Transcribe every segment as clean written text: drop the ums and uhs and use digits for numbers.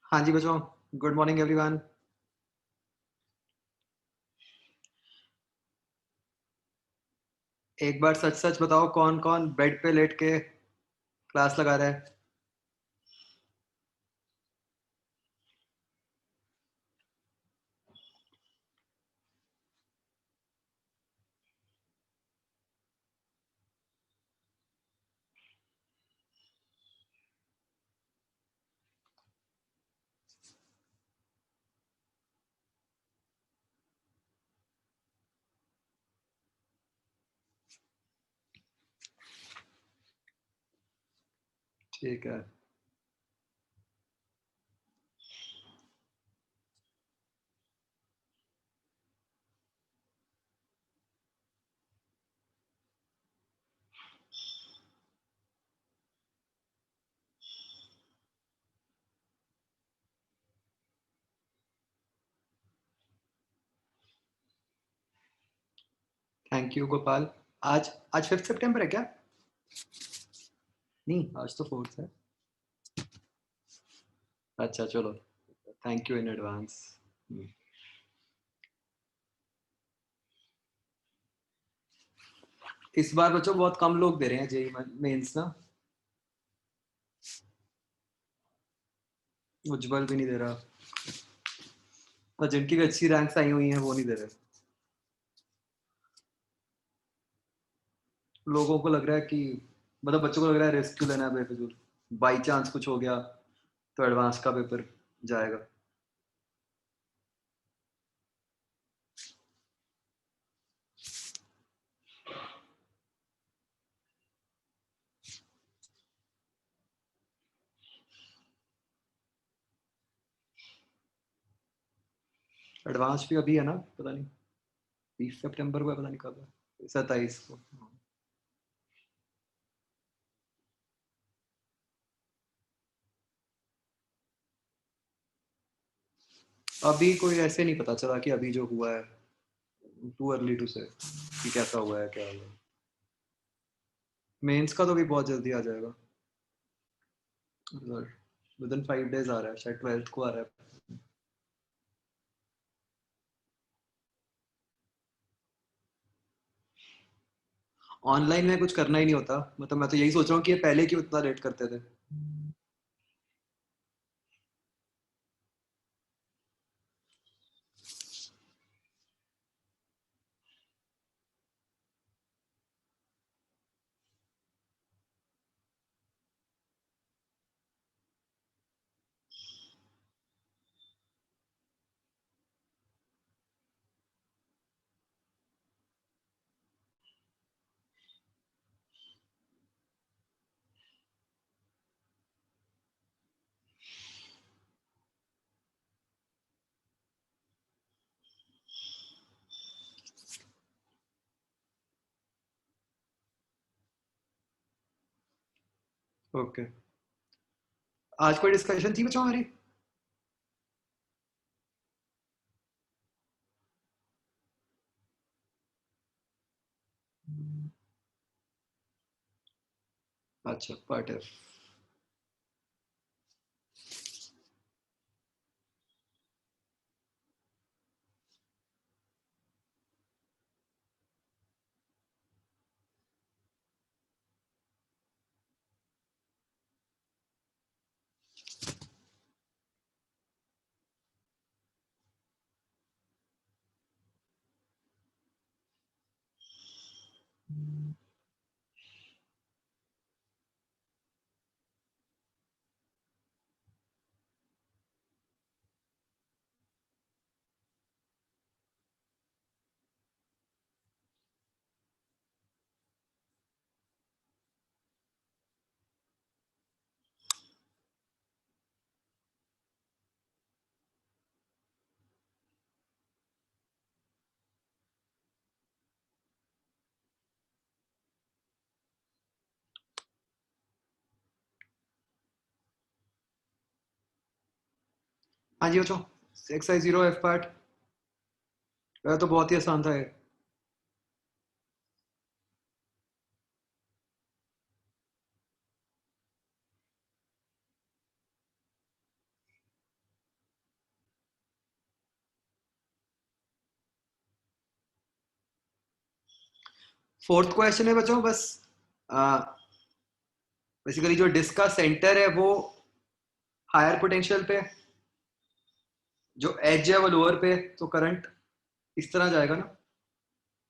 हाँ जी बच्चों, good morning everyone. एक बार सच सच बताओ कौन कौन बेड पे लेट के क्लास लगा रहा है। ठीक है। Thank you Gopal. आज आज 5 सितंबर है क्या? नहीं, आज तो 4 है। अच्छा चलो, थैंक यू इन एडवांस। इस बार बच्चों बहुत कम लोग दे रहे हैं जेई मेंस ना। उज्जवल भी नहीं दे रहा, और जिनकी भी अच्छी रैंक्स आई हुई हैं वो नहीं दे रहे। लोगों को लग रहा है कि मतलब बच्चों को लग रहा है रिस्क क्यों लेना है बेफिजूल। बाई चांस कुछ हो गया तो एडवांस का पेपर जाएगा। एडवांस भी अभी है ना, पता नहीं 20 सितंबर को है, पता नहीं कब है, 27 को। अभी कोई ऐसे नहीं पता चला कि अभी जो हुआ है, टू अर्ली टू से कि कैसा हुआ है क्या हुआ है। मेंस का तो भी बहुत जल्दी आ जाएगा, विद इन 5 डेज आ रहा है, शायद 12th को आ रहा है। ऑनलाइन में कुछ करना ही नहीं होता, मतलब मैं तो यही सोच रहा हूँ कि ये पहले क्यों इतना लेट करते थे। ओके, आज कोई डिस्कशन थी बच्चों हमारी? अच्छा, पार्ट एफ। हाँ जी बच्चों, एक्सरसाइज 0 एफ पार्ट तो बहुत ही आसान था ये। फोर्थ क्वेश्चन है बच्चों, बस बेसिकली जो डिस्क का सेंटर है वो हायर पोटेंशियल पे, जो एज है वो लोअर पे, तो करंट इस तरह जाएगा ना,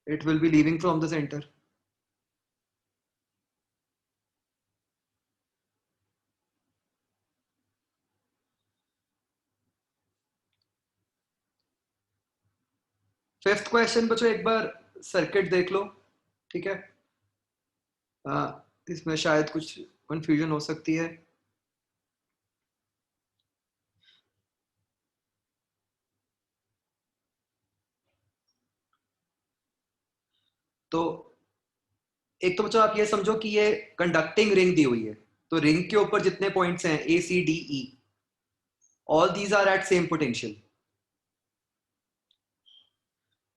it will be leaving from the centre. Fifth question बच्चों एक बार सर्किट देख लो, ठीक है. इसमें शायद कुछ कंफ्यूजन हो सकती है. तो एक तो बच्चों आप ये समझो कि ये कंडक्टिंग रिंग दी हुई है, तो रिंग के ऊपर जितने पॉइंट्स हैं A C D E, all these are at same potential.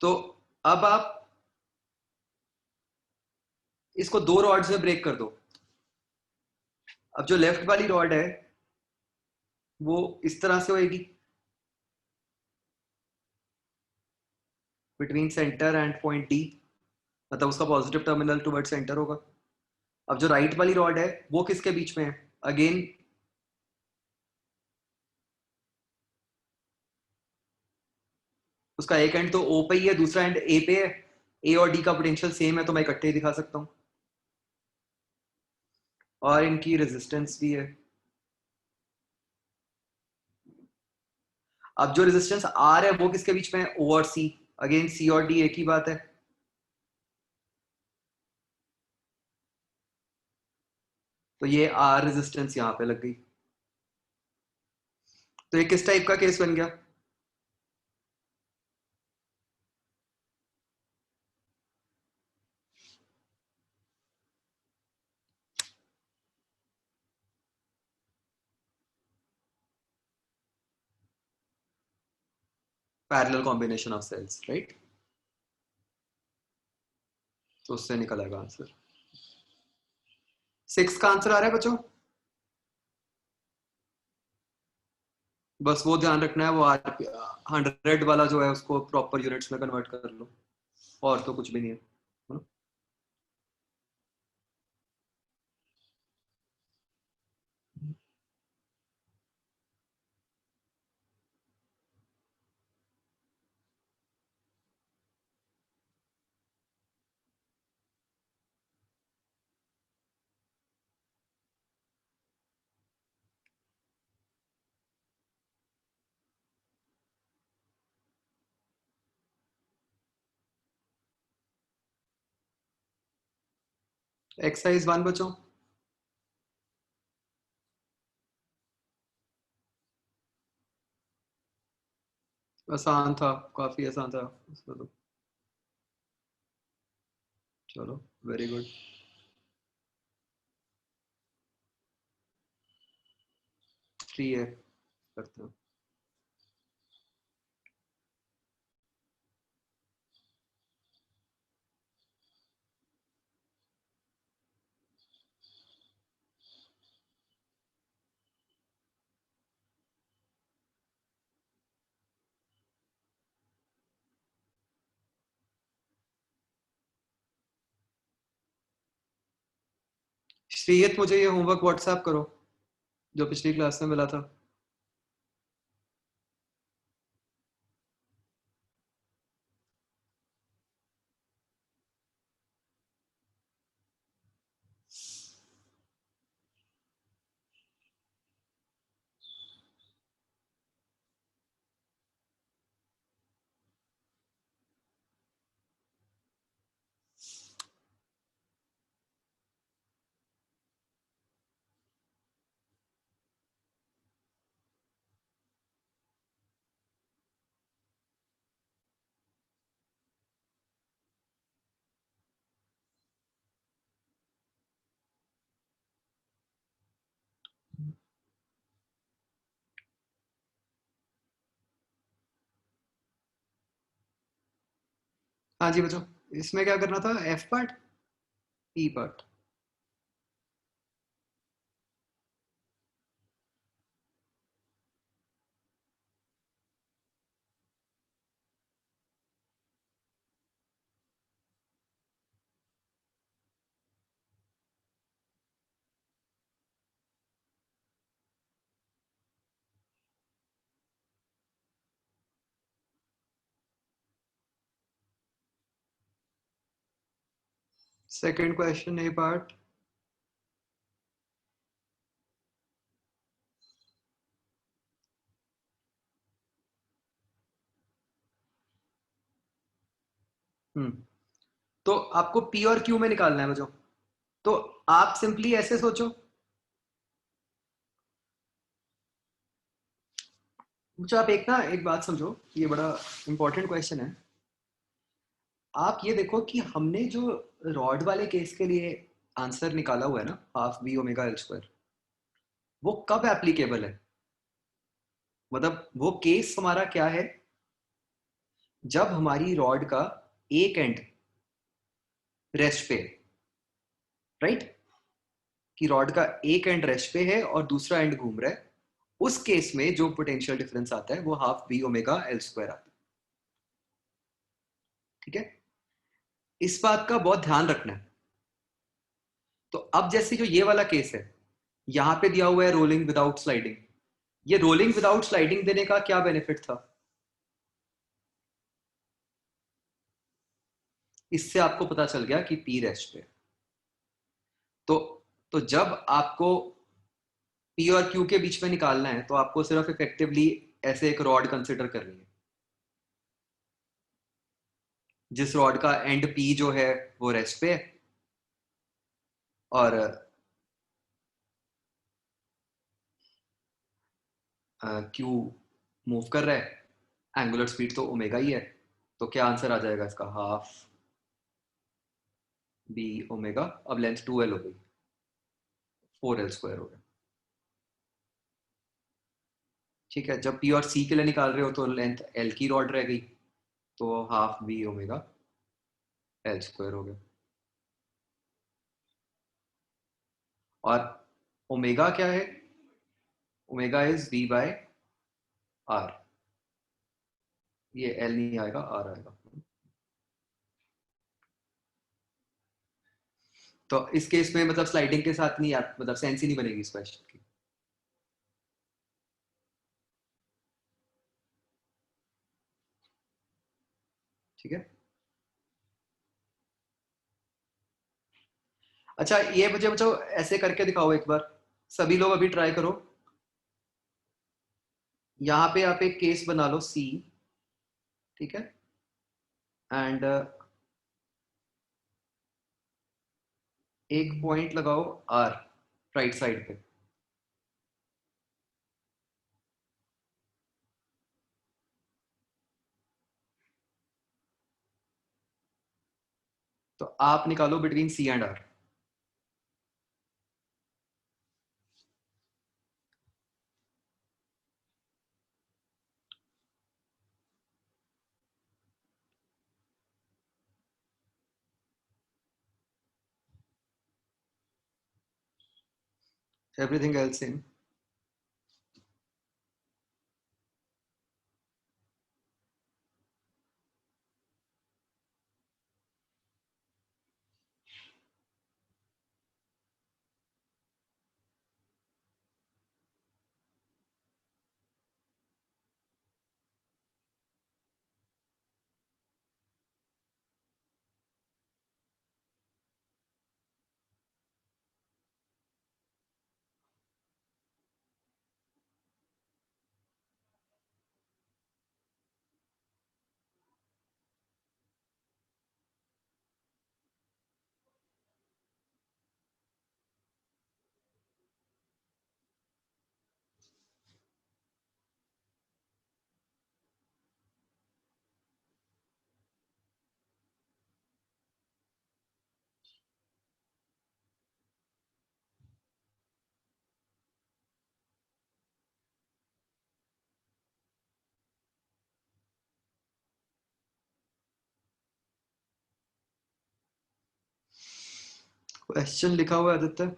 तो अब आप इसको दो रॉड से ब्रेक कर दो. अब जो लेफ्ट वाली रॉड है वो इस तरह से होएगी, between centre and point D, मतलब उसका पॉजिटिव टर्मिनल टुवर्ड सेंटर होगा. अब जो राइट वाली रॉड है वो किसके बीच में है, अगेन उसका एक एंड तो ओ पे ही है, दूसरा एंड ए पे है. ए और डी का पोटेंशियल सेम है तो मैं इकट्ठे ही दिखा सकता हूँ, और इनकी रेजिस्टेंस भी है. अब जो रेजिस्टेंस आर है वो किसके बीच में है, ओ और सी. अगेन सी और डी एक ही बात है, तो ये आर रेजिस्टेंस यहाँ पे लग गई. तो ये किस टाइप का केस बन गया, parallel combination of cells, right. तो उससे निकल आएगा आंसर. सिक्स का आंसर आ रहा है बच्चों, बस वो ध्यान रखना है, वो आर 100 वाला जो है उसको प्रॉपर यूनिट्स में कन्वर्ट कर लो, और तो कुछ भी नहीं है. एक्सरसाइज वन बच्चों, आसान था, काफी आसान था इसमें तो. चलो, वेरी गुड. थ्री है, करते हैं. श्रीयत मुझे ये होमवर्क व्हाट्सएप करो जो पिछली क्लास में मिला था. हाँ जी बच्चों, इसमें क्या करना था, एफ पार्ट, ई पार्ट. सेकंड क्वेश्चन ए पार्ट। हम्म तो आपको पी और क्यू में निकालना है बच्चों। तो आप सिंपली ऐसे सोचो। बच्चों आप एक ना एक बात समझो, ये बड़ा इंपॉर्टेंट क्वेश्चन है। आप ये देखो कि हमने जो रॉड वाले केस के लिए आंसर निकाला हुआ है ना, half B omega L square, वो कब एप्लीकेबल है? मतलब वो केस हमारा क्या है? जब हमारी रॉड का एक एंड रेस्ट पे, राइट, कि रॉड का एक एंड रेस्ट पे है और दूसरा एंड घूम रहा है, उस केस में जो पोटेंशियल डिफरेंस आता है वो half B omega L square आता है। ठीक है, इस बात का बहुत ध्यान रखना है। तो अब जैसे जो ये वाला केस है, यहां पे दिया हुआ है रोलिंग विदाउट स्लाइडिंग। ये रोलिंग विदाउट स्लाइडिंग देने का क्या बेनिफिट था? इससे आपको पता चल गया कि पी रेस्ट पे। तो तो जब आपको पी और क्यू के बीच में निकालना है तो आपको सिर्फ इफेक्टिवली ऐसे एक रॉड कंसिडर करनी है, जिस रॉड का एंड पी जो है वो रेस्ट पे है, और क्यू मूव कर रहा है। एंगुलर स्पीड तो ओमेगा ही है। तो क्या आंसर आ जाएगा इसका? Half B omega. अब लेंथ 2l हो गई, 4l स्क्वायर हो गया। ठीक है, जब पी और सी के लिए निकाल रहे हो तो लेंथ एल की रॉड रह गई, तो half B omega L square हो गया। और ओमेगा क्या है? Omega is V by R. ये एल नहीं आएगा, आर आएगा। तो इस केस में मतलब स्लाइडिंग के साथ नहीं मतलब सेंस ही नहीं बनेगी इस क्वेश्चन की। ठीक है। अच्छा ये मुझे बच्चों ऐसे करके दिखाओ एक बार। सभी लोग अभी ट्राई करो। यहाँ पे आप एक केस बना लो सी। ठीक है। एंड एक पॉइंट लगाओ आर राइट साइड पे। तो आप निकालो between C and R. Everything else same. Question लिखा हुआ है आदित्य।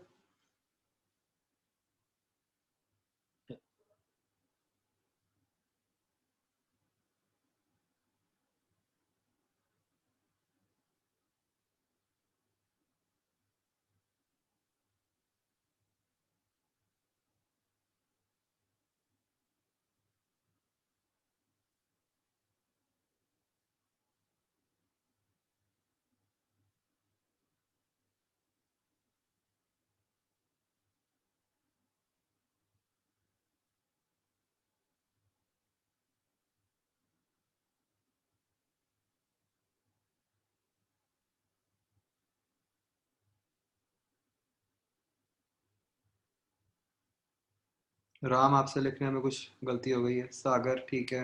राम आपसे लिखने में कुछ गलती हो गई है। सागर ठीक है।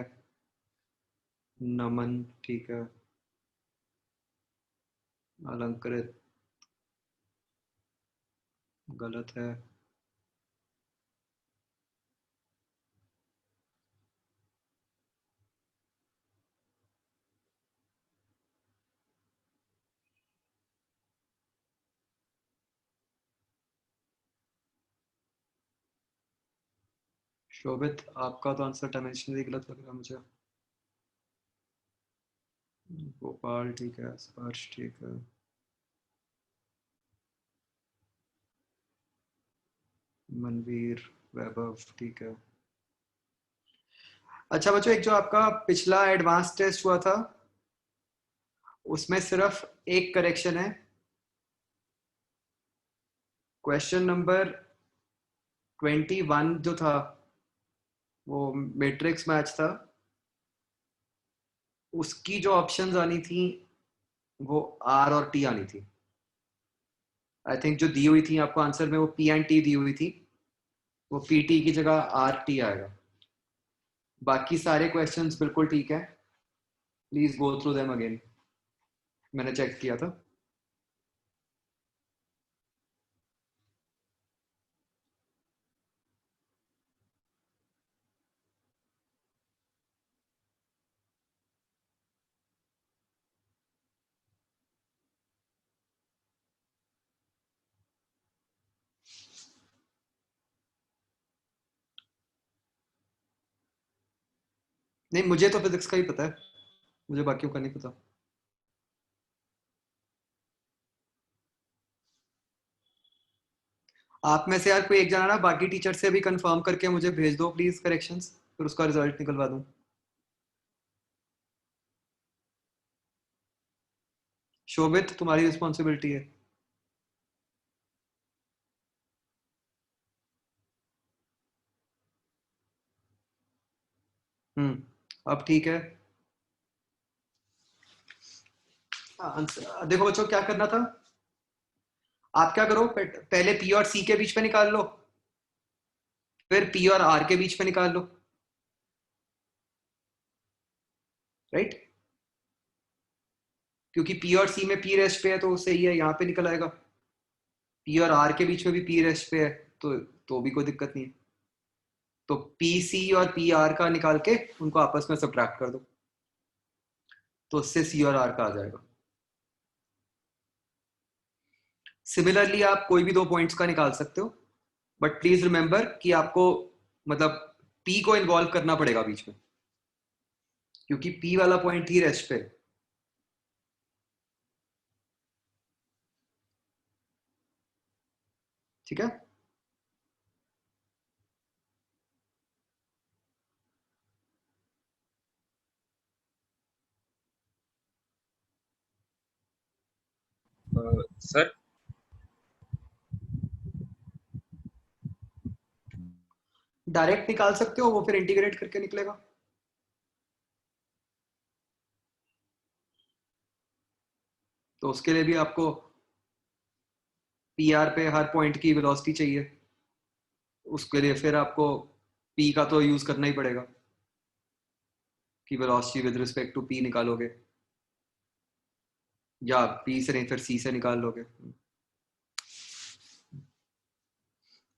नमन ठीक है। अलंकृत गलत है। शोभित आपका तो आंसर डायमेंशनली गलत लग रहा है मुझे। गोपाल ठीक है। स्पर्श ठीक है। मनवीर वैभव ठीक है। अच्छा बच्चों, एक जो आपका पिछला एडवांस टेस्ट हुआ था उसमें सिर्फ एक करेक्शन है। क्वेश्चन नंबर 21 जो था वो मैट्रिक्स मैच था। उसकी जो ऑप्शंस आनी थी वो आर और टी आनी थी। आई थिंक जो दी हुई थी आपको आंसर में वो पी एंड टी दी हुई थी। वो पी टी की जगह आर टी आएगा। बाकी सारे क्वेश्चंस बिल्कुल ठीक है। Please go through them again. मैंने चेक किया था। नहीं, मुझे तो फिजिक्स का ही पता है। मुझे बाकियों का नहीं पता। आप में से यार कोई एक जना ना बाकी टीचर से भी कंफर्म करके मुझे भेज दो प्लीज करेक्शंस, फिर उसका रिजल्ट निकलवा दूं। शोभित तुम्हारी रिस्पॉन्सिबिलिटी है। अब ठीक है। देखो बच्चों क्या करना था। आप क्या करो, पहले पी और सी के बीच में निकाल लो, फिर पी और आर के बीच में निकाल लो। राइट। क्योंकि पी और सी में पी रेस्ट पे है तो सही है, यहाँ पे निकल आएगा। पी और आर के बीच में भी पी रेस्ट पे है तो भी कोई दिक्कत नहीं है। तो पी सी और पी आर का निकाल के उनको आपस में सब्ट्रैक्ट कर दो, तो उससे सी और आर का आ जाएगा। सिमिलरली आप कोई भी दो पॉइंट्स का निकाल सकते हो, बट प्लीज रिमेंबर कि आपको मतलब पी को इन्वॉल्व करना पड़ेगा बीच में, क्योंकि पी वाला पॉइंट ही रेस्ट पे है। ठीक है। सर। डायरेक्ट निकाल सकते हो, वो फिर इंटीग्रेट करके निकलेगा। तो उसके लिए भी आपको पी आर पे हर पॉइंट की वेलोसिटी चाहिए। उसके लिए फिर आपको पी का तो यूज करना ही पड़ेगा कि velocity with respect to P निकालोगे, या पी से नहीं फिर सी से निकाल लोगे।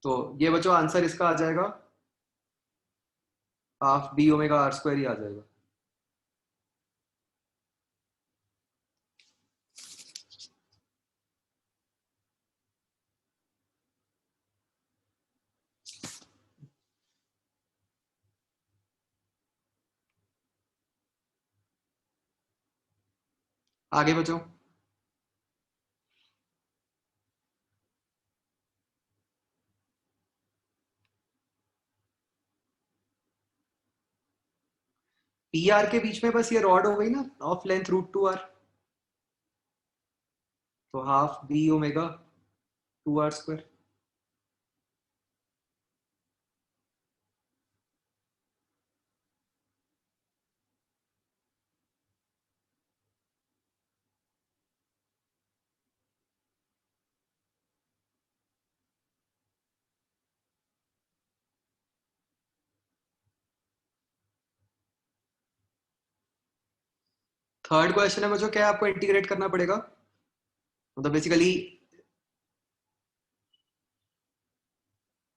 तो ये बच्चों आंसर इसका आ जाएगा half B omega R square ही आ जाएगा। आगे बच्चों, पी आर के बीच में बस ये रॉड हो गई ना of length root two R, तो half B omega two R square. Third question है बच्चों, क्या आपको इंटीग्रेट करना पड़ेगा, मतलब बेसिकली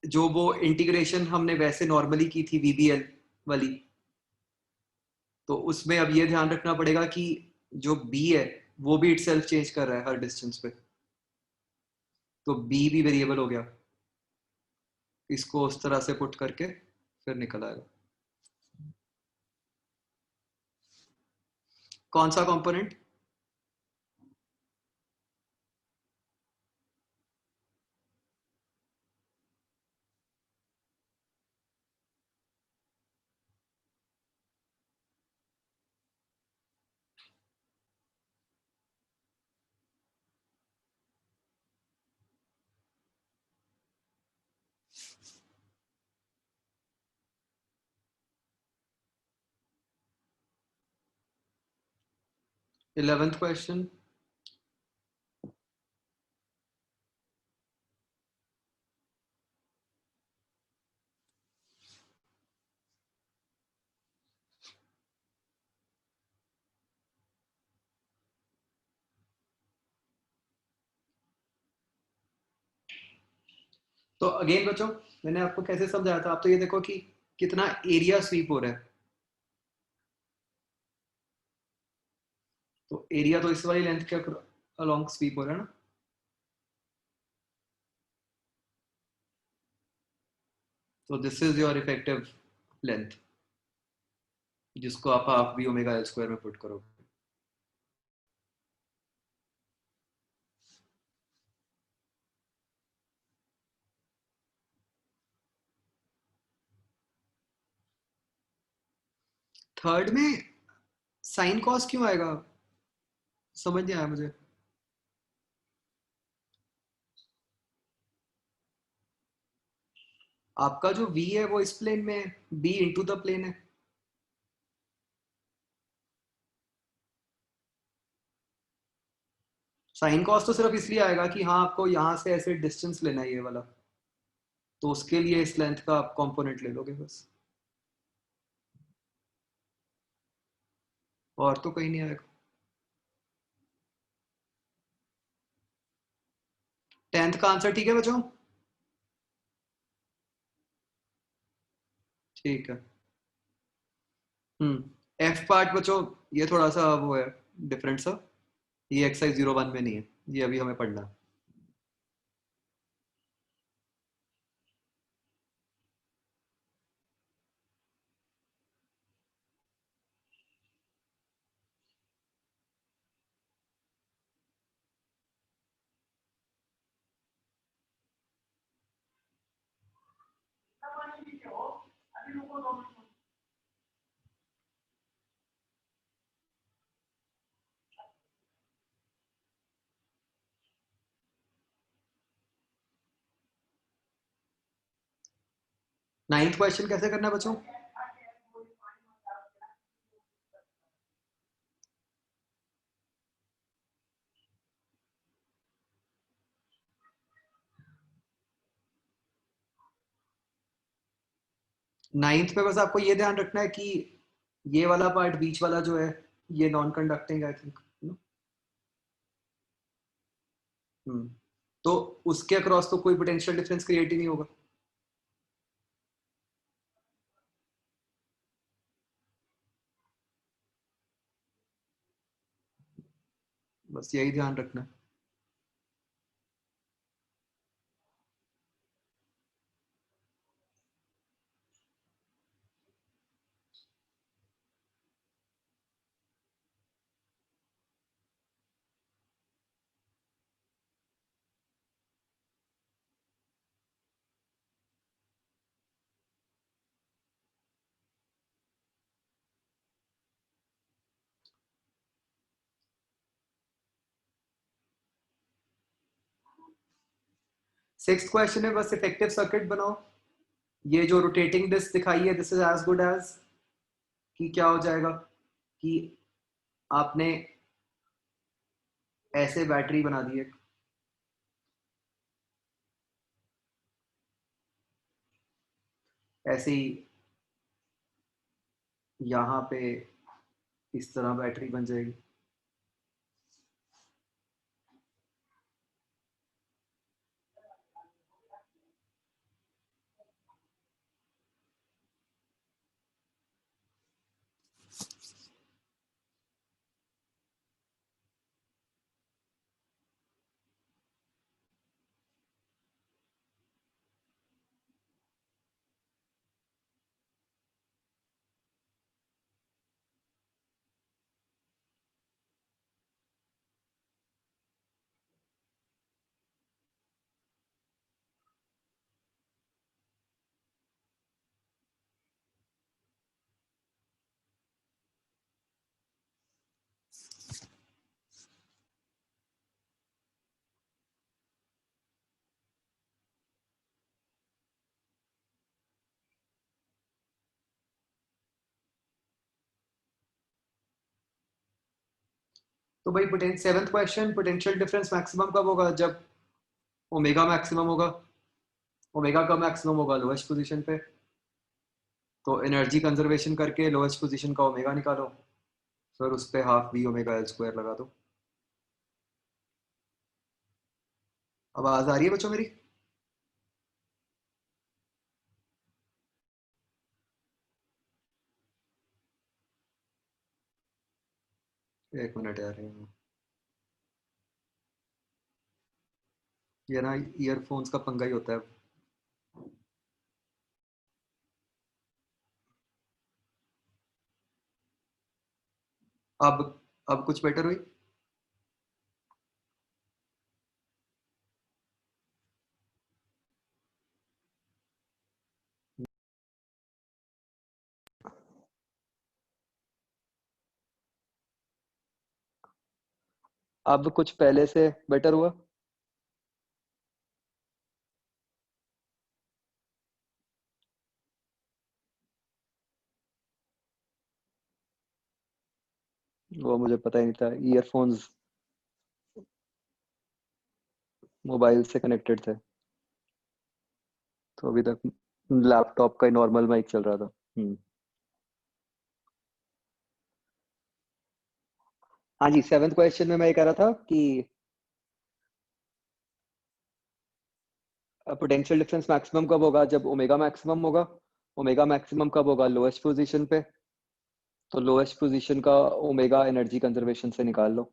जो वो इंटीग्रेशन हमने वैसे नॉर्मली की थी वीबीएल वाली, तो उसमें अब ये ध्यान रखना पड़ेगा कि जो बी है वो भी इटसेल्फ चेंज कर रहा है हर डिस्टेंस पे, तो बी भी वेरिएबल हो गया, इसको उस तरह से पुट करके फिर निकल आएगा। कौन सा कंपोनेंट? इलेवेंथ क्वेश्चन, तो अगेन बच्चों मैंने आपको कैसे समझाया था, आप तो ये देखो कि कितना एरिया स्वीप हो रहा है, तो एरिया तो इस वाली लेंथ के अलोंग स्वीप हो रहा है ना, तो this is your effective length, जिसको आप half B omega L square में पुट करोगे। थर्ड में साइन कॉस क्यों आएगा, समझ नहीं आया मुझे। आपका जो v है वो इस प्लेन में है, b इंटू द प्लेन है, साइन कॉस तो सिर्फ इसलिए आएगा कि हाँ आपको यहाँ से ऐसे डिस्टेंस लेना है ये वाला, तो उसके लिए इस लेंथ का आप कंपोनेंट ले लोगे बस, और तो कहीं नहीं आएगा। टेंथ का आंसर ठीक है बच्चों? ठीक है। एफ पार्ट बच्चों ये थोड़ा सा वो है, डिफरेंट सा, ये एक्सरसाइज 01 में नहीं है, ये अभी हमें पढ़ना है। नाइन्थ क्वेश्चन कैसे करना है बच्चों? नाइन्थ में बस आपको ये ध्यान रखना है कि ये वाला पार्ट बीच वाला जो है ये नॉन कंडक्टिंग आई थिंक। हम्म तो उसके अक्रॉस तो कोई पोटेंशियल डिफरेंस क्रिएट ही नहीं होगा, बस यही ध्यान रखना है। 6th क्वेश्चन है, बस इफेक्टिव सर्किट बनाओ, ये जो रोटेटिंग डिस्क दिखाई है this is as good as, कि क्या हो जाएगा कि आपने ऐसे बैटरी बना दी है, ऐसे ही यहाँ पे इस तरह बैटरी बन जाएगी। तो भाई seventh question, potential difference maximum कब होगा? जब ओमेगा मैक्सिमम होगा। ओमेगा कब मैक्सिमम होगा? लोएस्ट पोजीशन पे। तो एनर्जी कंजर्वेशन करके लोएस्ट पोजीशन का ओमेगा निकालो, फिर उस पे half V omega L square लगा दो। आवाज आ रही है बच्चों मेरी? एक मिनट यार, ये ना ईयरफोन्स का पंगा ही होता है। अब अब कुछ बेटर हुई? अब कुछ पहले से बेटर हुआ? वो मुझे पता ही नहीं था, ईयरफोन्स मोबाइल से कनेक्टेड थे, तो अभी तक लैपटॉप का ही नॉर्मल माइक चल रहा था। हाँ जी, सेवेंथ क्वेश्चन में मैं ये कह रहा था कि पोटेंशियल डिफरेंस मैक्सिमम कब होगा? जब ओमेगा मैक्सिमम होगा। ओमेगा मैक्सिमम कब होगा? लोएस्ट पोजीशन पे। तो लोएस्ट पोजीशन का ओमेगा एनर्जी कंजर्वेशन से निकाल लो।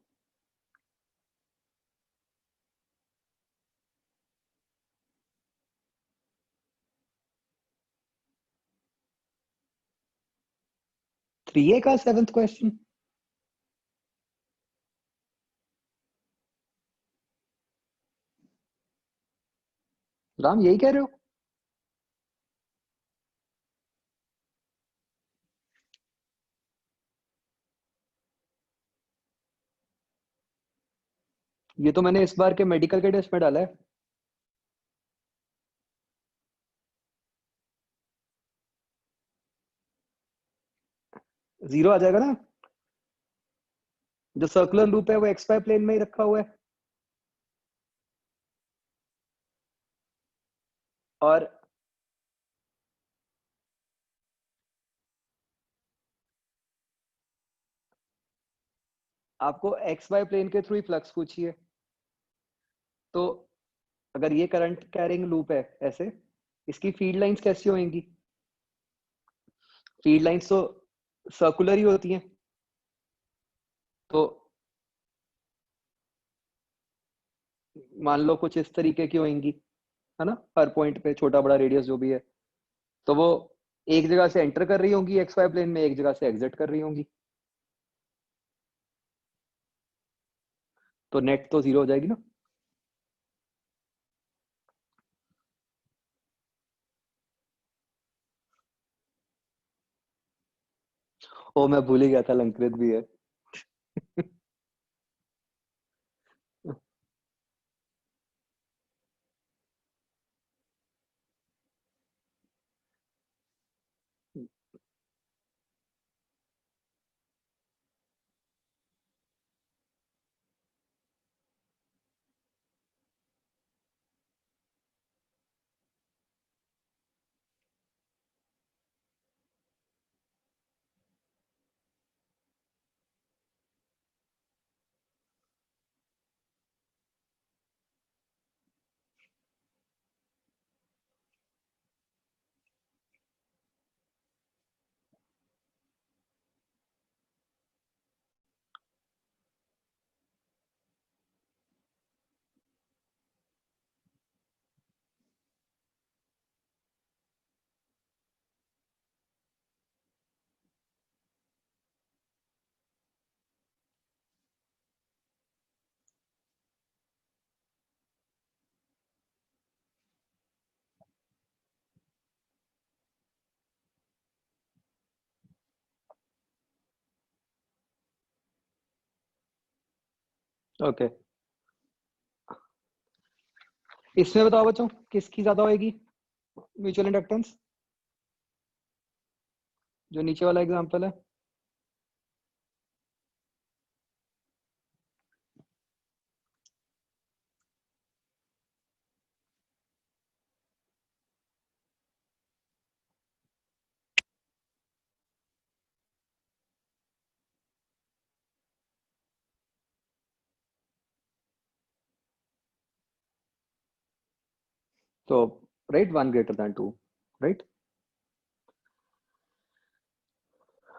थ्री ए का सेवेंथ क्वेश्चन? राम यही कह रहे हो? ये तो मैंने इस बार के मेडिकल के टेस्ट में डाला है। जीरो आ जाएगा ना? जो सर्कुलर लूप है वो एक्स वाई प्लेन में ही रखा हुआ है। और आपको एक्स वाई प्लेन के थ्रू ही फ्लक्स पूछी है। तो अगर ये करंट कैरिंग लूप है ऐसे, इसकी फील्ड लाइंस कैसी होंगी? फील्ड लाइंस तो सर्कुलर ही होती हैं। तो मान लो कुछ इस तरीके की होंगी, है ना? हर पॉइंट पे छोटा बड़ा रेडियस जो भी है, तो वो एक जगह से एंटर कर रही होंगी एक्स वाई प्लेन में, एक जगह से एग्जिट कर रही होंगी। तो नेट तो जीरो हो जाएगी ना? ओ मैं भूल ही गया था, लंकृत भी है। ओके, इसमें बताओ बच्चों किसकी ज्यादा होएगी म्यूचुअल इंडक्टेंस, जो नीचे वाला एग्जांपल है। तो right, 1 greater than 2, right.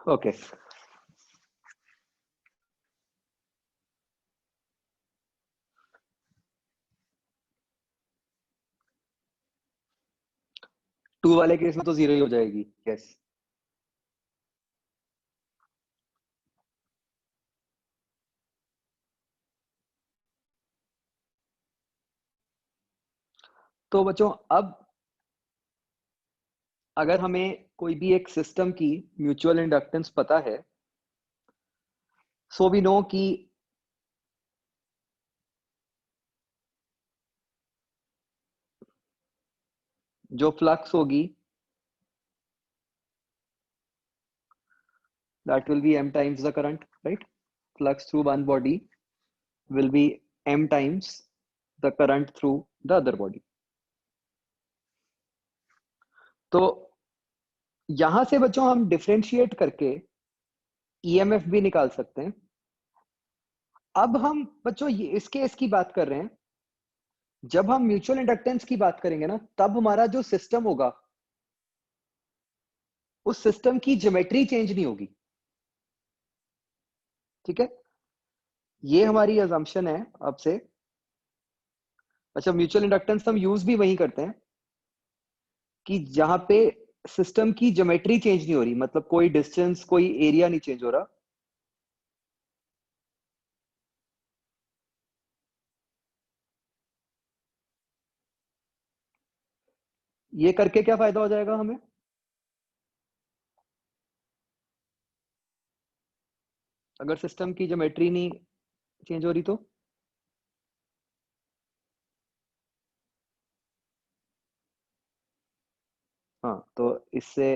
Okay, two वाले केस में तो जीरो ही हो जाएगी, यस। तो बच्चों अब अगर हमें कोई भी एक सिस्टम की म्यूचुअल इंडक्टेंस पता है, सो वी नो कि जो फ्लक्स होगी that will be m times the current, right? Flux through one body will be m times the current through the other body. तो यहां से बच्चों हम डिफरेंशिएट करके ईएमएफ भी निकाल सकते हैं। अब हम बच्चों ये इस केस की बात कर रहे हैं, जब हम म्यूचुअल इंडक्टेंस की बात करेंगे ना, तब हमारा जो सिस्टम होगा उस सिस्टम की ज्योमेट्री चेंज नहीं होगी, ठीक है। ये हमारी अजम्पशन है अब से। अच्छा, म्यूचुअल इंडक्टेंस हम यूज भी वही करते हैं कि जहां पे सिस्टम की ज्योमेट्री चेंज नहीं हो रही, मतलब कोई डिस्टेंस कोई एरिया नहीं चेंज हो रहा। ये करके क्या फायदा हो जाएगा हमें, अगर सिस्टम की ज्योमेट्री नहीं चेंज हो रही तो? हाँ, तो इससे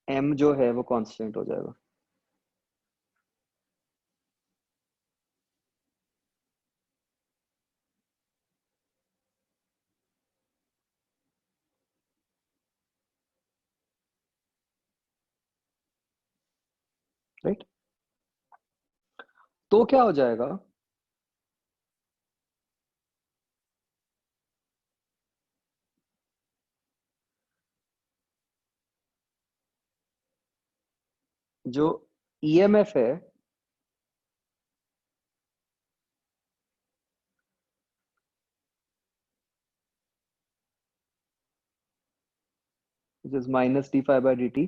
m जो है वो कांस्टेंट हो जाएगा। राइट, तो क्या हो जाएगा, जो ईएमएफ है which is minus D phi by D T,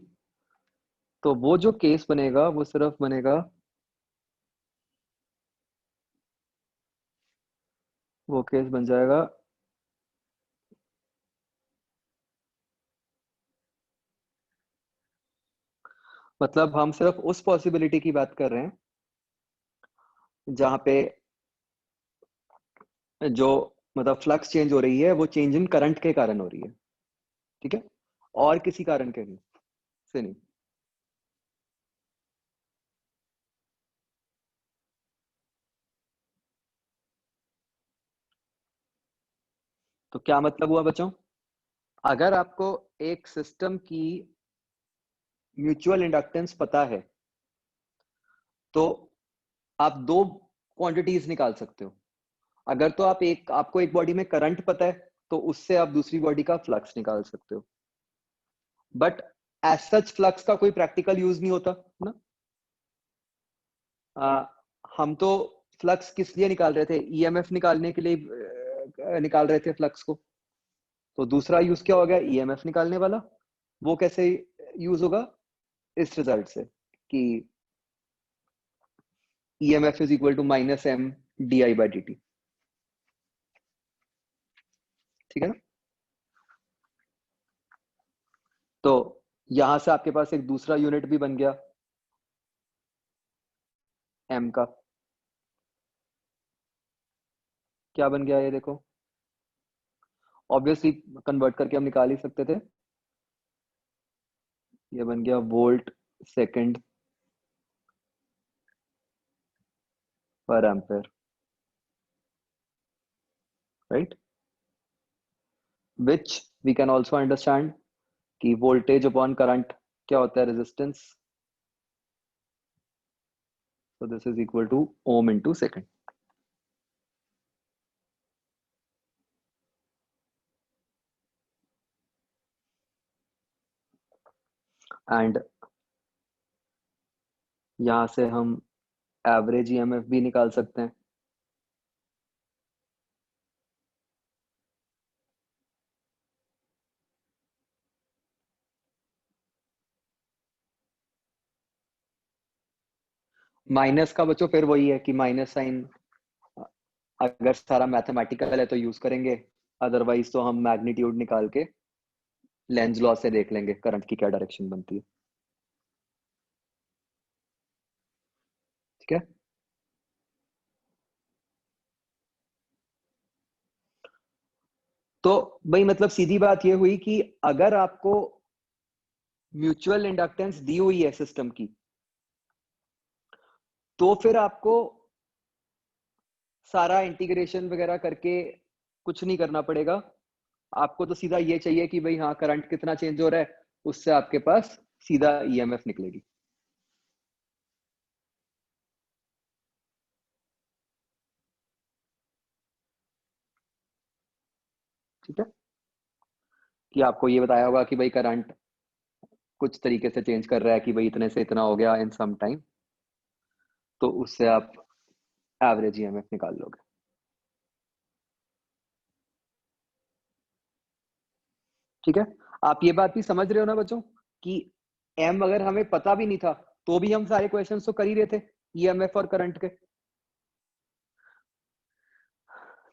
तो वो जो केस बनेगा वो सिर्फ बनेगा, वो केस बन जाएगा मतलब हम सिर्फ उस पॉसिबिलिटी की बात कर रहे हैं जहां पे जो मतलब फ्लक्स चेंज हो रही है वो चेंज इन करंट के कारण हो रही है, ठीक है, और किसी कारण के नहीं से नहीं। तो क्या मतलब हुआ बच्चों, अगर आपको एक सिस्टम की म्यूचुअल इंडक्टेंस पता है तो आप दो क्वांटिटीज निकाल सकते हो। अगर तो आपको एक बॉडी में करंट पता है तो उससे आप दूसरी बॉडी का फ्लक्स निकाल सकते हो, बट एज सच फ्लक्स का कोई प्रैक्टिकल यूज नहीं होता ना। आ, हम तो फ्लक्स किस लिए निकाल रहे थे, ईएमएफ निकालने के लिए निकाल रहे थे फ्लक्स को। तो दूसरा यूज क्या हो गया, ईएमएफ निकालने वाला। वो कैसे यूज होगा, इस रिजल्ट से कि EMF is equal to minus M D I by D T, ठीक है ना। तो यहां से आपके पास एक दूसरा यूनिट भी बन गया एम का। क्या बन गया ये देखो, ऑब्वियसली कन्वर्ट करके हम निकाल ही सकते थे। ये बन गया वोल्ट सेकंड पर ampere, right, which we can also understand कि वोल्टेज अपॉन करंट क्या होता है, resistance, so this is equal to ohm into second. And यहां से हम एवरेज ईएमएफ भी निकाल सकते हैं। माइनस का बच्चों फिर वही है कि माइनस साइन अगर सारा मैथमेटिकल है तो यूज करेंगे, अदरवाइज तो हम मैग्नीट्यूड निकाल के लेंस लॉ से देख लेंगे करंट की क्या डायरेक्शन बनती है। ठीक है, तो भाई मतलब सीधी बात ये हुई कि अगर आपको म्यूचुअल इंडक्टेंस दी हुई है सिस्टम की, तो फिर आपको सारा इंटीग्रेशन वगैरह करके कुछ नहीं करना पड़ेगा। आपको तो सीधा ये चाहिए कि भाई हाँ करंट कितना चेंज हो रहा है, उससे आपके पास सीधा ईएमएफ निकलेगी। ठीक है, कि आपको ये बताया होगा कि भाई करंट कुछ तरीके से चेंज कर रहा है कि भाई इतने से इतना हो गया इन सम टाइम, तो उससे आप एवरेज ईएमएफ निकाल लोगे। ठीक है, आप ये बात भी समझ रहे हो ना बच्चों कि एम अगर हमें पता भी नहीं था तो भी हम सारे क्वेश्चंस तो कर ही रहे थे ईएमएफ और करंट के,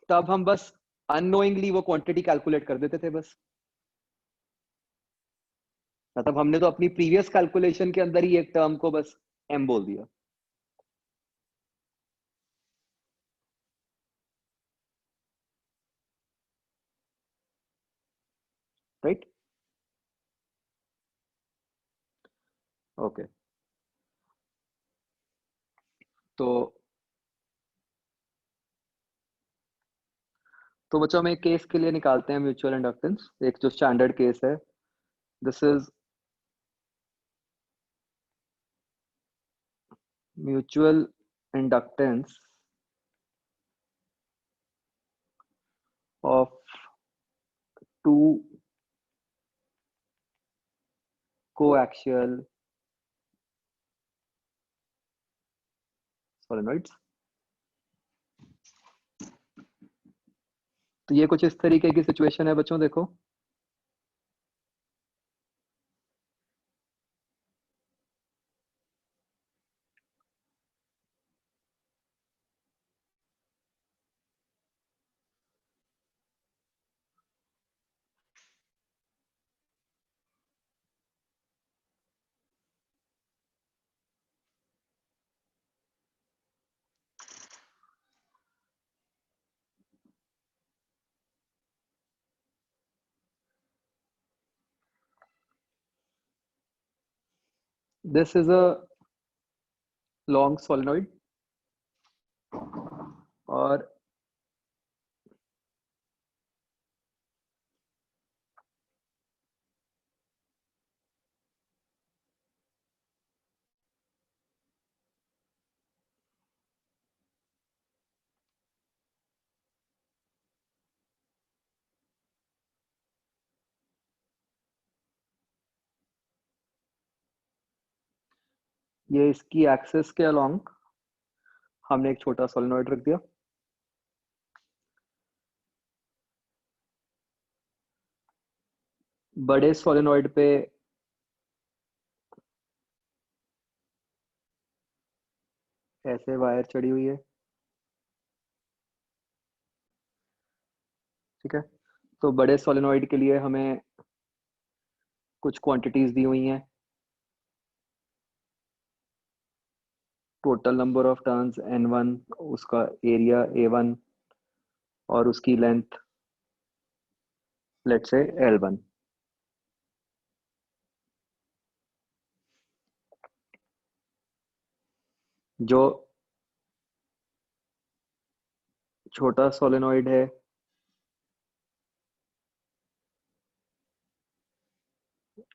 तब हम बस अननोइंगली वो क्वांटिटी कैलकुलेट कर देते थे बस। मतलब हमने तो अपनी प्रीवियस कैलकुलेशन के अंदर ही एक टर्म को बस एम बोल दिया। राइट, ओके, तो बच्चों हम एक केस के लिए निकालते हैं म्यूचुअल इंडक्टेंस, एक जो स्टैंडर्ड केस है, this is mutual inductance of two coaxial solenoids। तो ये कुछ इस तरीके की सिचुएशन है बच्चों, देखो this is a long solenoid और ये इसकी एक्सिस के अलोंग हमने एक छोटा सोलेनोइड रख दिया। बड़े सोलेनोइड पे ऐसे वायर चढ़ी हुई है। ठीक है, तो बड़े सोलेनोइड के लिए हमें कुछ क्वांटिटीज दी हुई हैं, total number of turns n1, उसका एरिया a1, और उसकी लेंथ लेट्स से L1। जो छोटा सोलेनोइड है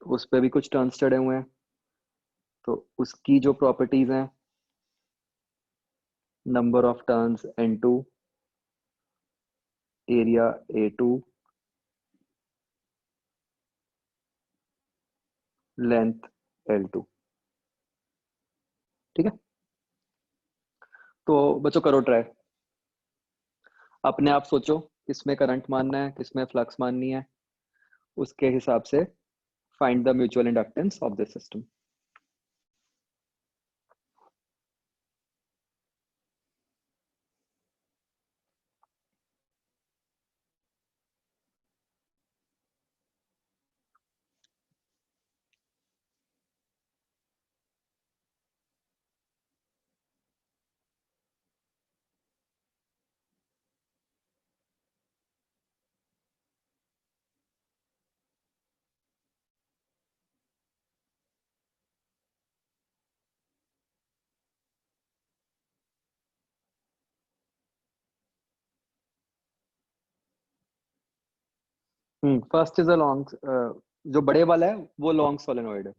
उस पे भी कुछ टर्न्स चढ़े हुए हैं, तो उसकी जो प्रॉपर्टीज हैं, number of turns N2, area A2, length L2। ठीक है, तो बच्चों करो ट्राई। अपने आप सोचो किसमें करंट मानना है, किसमें फ्लक्स माननी है, उसके हिसाब से find the mutual inductance of this system. First is a long, जो बड़े वाला है वो लॉन्ग सोलेनोइड है।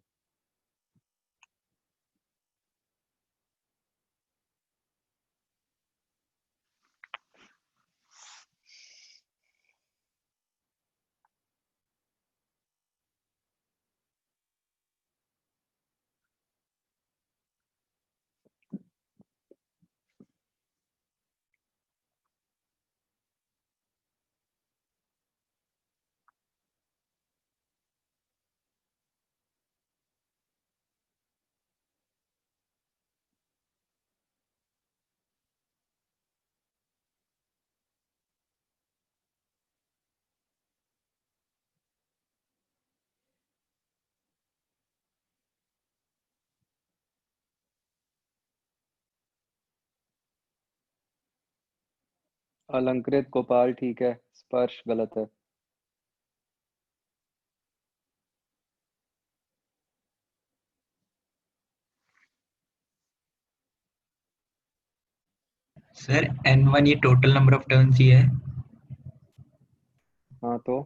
अलंकृत गोपाल ठीक है, स्पर्श गलत है। सर N1 ये टोटल नंबर ऑफ टर्न्स ही है। हाँ तो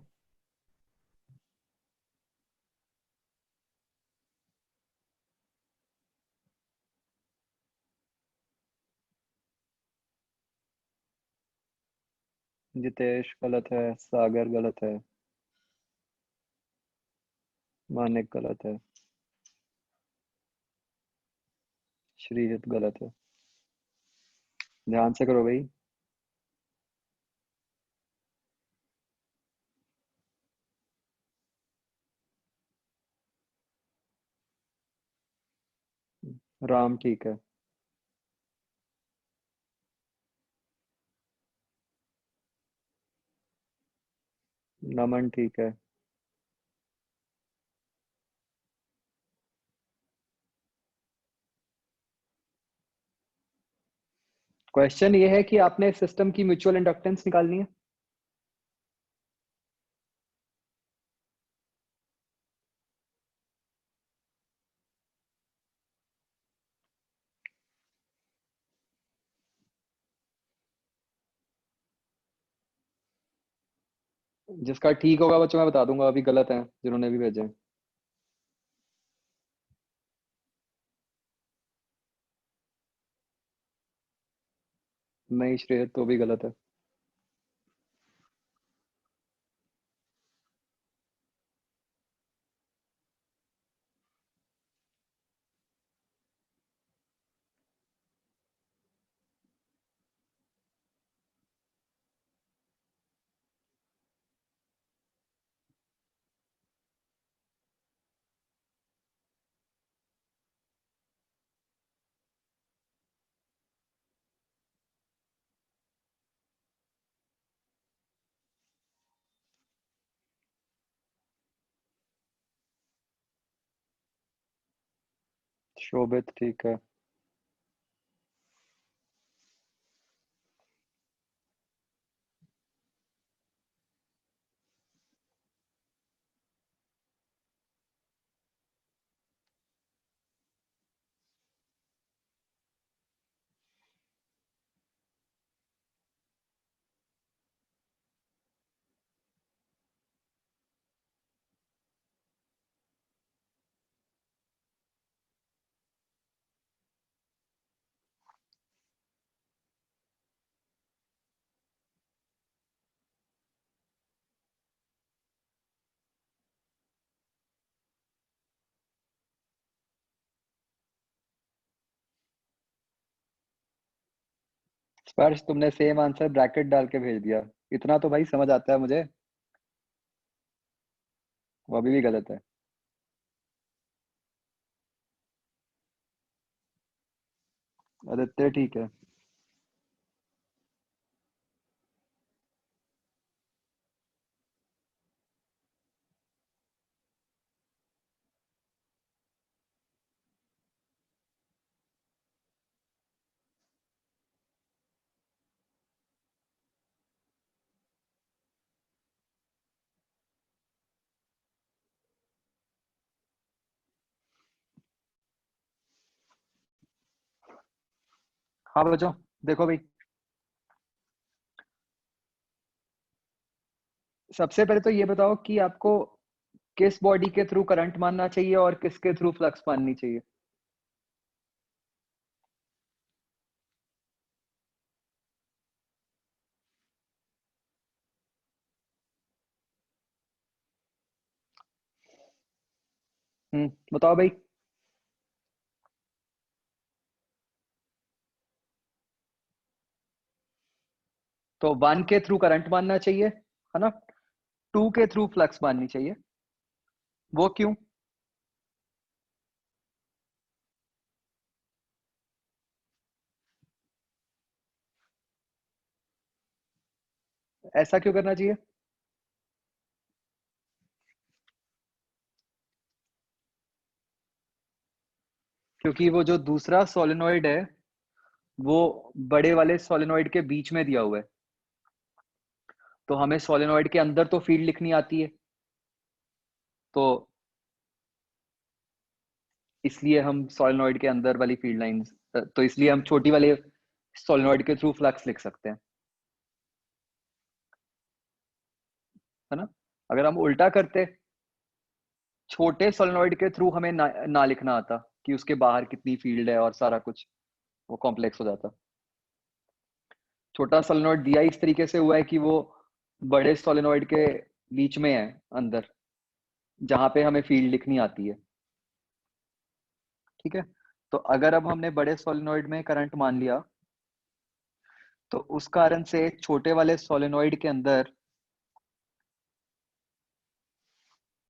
जितेश गलत है, सागर गलत है, मानिक गलत है, श्रीहित गलत है। ध्यान से करो भाई। राम ठीक है। नमन ठीक है। क्वेश्चन ये है कि आपने सिस्टम की म्यूचुअल इंडक्टेंस निकालनी है। जिसका ठीक होगा बच्चों मैं बता दूंगा, अभी गलत है जिन्होंने भी भेजे हैं। नहीं श्रेय तो भी गलत है। शोभित ठीक है। स्पर्श, तुमने सेम आंसर ब्रैकेट डाल के भेज दिया। इतना तो भाई समझ आता है मुझे। वो अभी भी गलत है। आदित्य ठीक है। हाँ बच्चों, देखो भाई, सबसे पहले तो ये बताओ कि आपको किस बॉडी के थ्रू करंट मानना चाहिए और किसके थ्रू फ्लक्स माननी चाहिए। बताओ भाई। तो 1 के थ्रू करंट मानना चाहिए, है ना। 2 के थ्रू फ्लक्स माननी चाहिए। वो क्यों? ऐसा क्यों करना चाहिए? क्योंकि वो जो दूसरा सोलेनॉइड है वो बड़े वाले सोलेनॉइड के बीच में दिया हुआ है, तो हमें सोलेनॉइड के अंदर तो फील्ड लिखनी आती है, तो इसलिए हम सोलेनॉइड के अंदर वाली फील्ड लाइंस, तो इसलिए हम छोटी वाले सोलेनॉइड के थ्रू फ्लक्स लिख सकते हैं, है ना। अगर हम उल्टा करते, छोटे सोलेनॉइड के थ्रू हमें ना लिखना आता कि उसके बाहर कितनी फील्ड है और सारा कुछ, वो कॉम्प्लेक्स हो जाता। छोटा सोलेनॉइड दिया इस तरीके से हुआ है कि वो बड़े सोलेनॉइड के बीच में है, अंदर, जहां पे हमें फील्ड लिखनी आती है। ठीक है। तो अगर अब हमने बड़े सोलेनॉइड में करंट मान लिया, तो उस कारण से छोटे वाले सोलेनॉइड के अंदर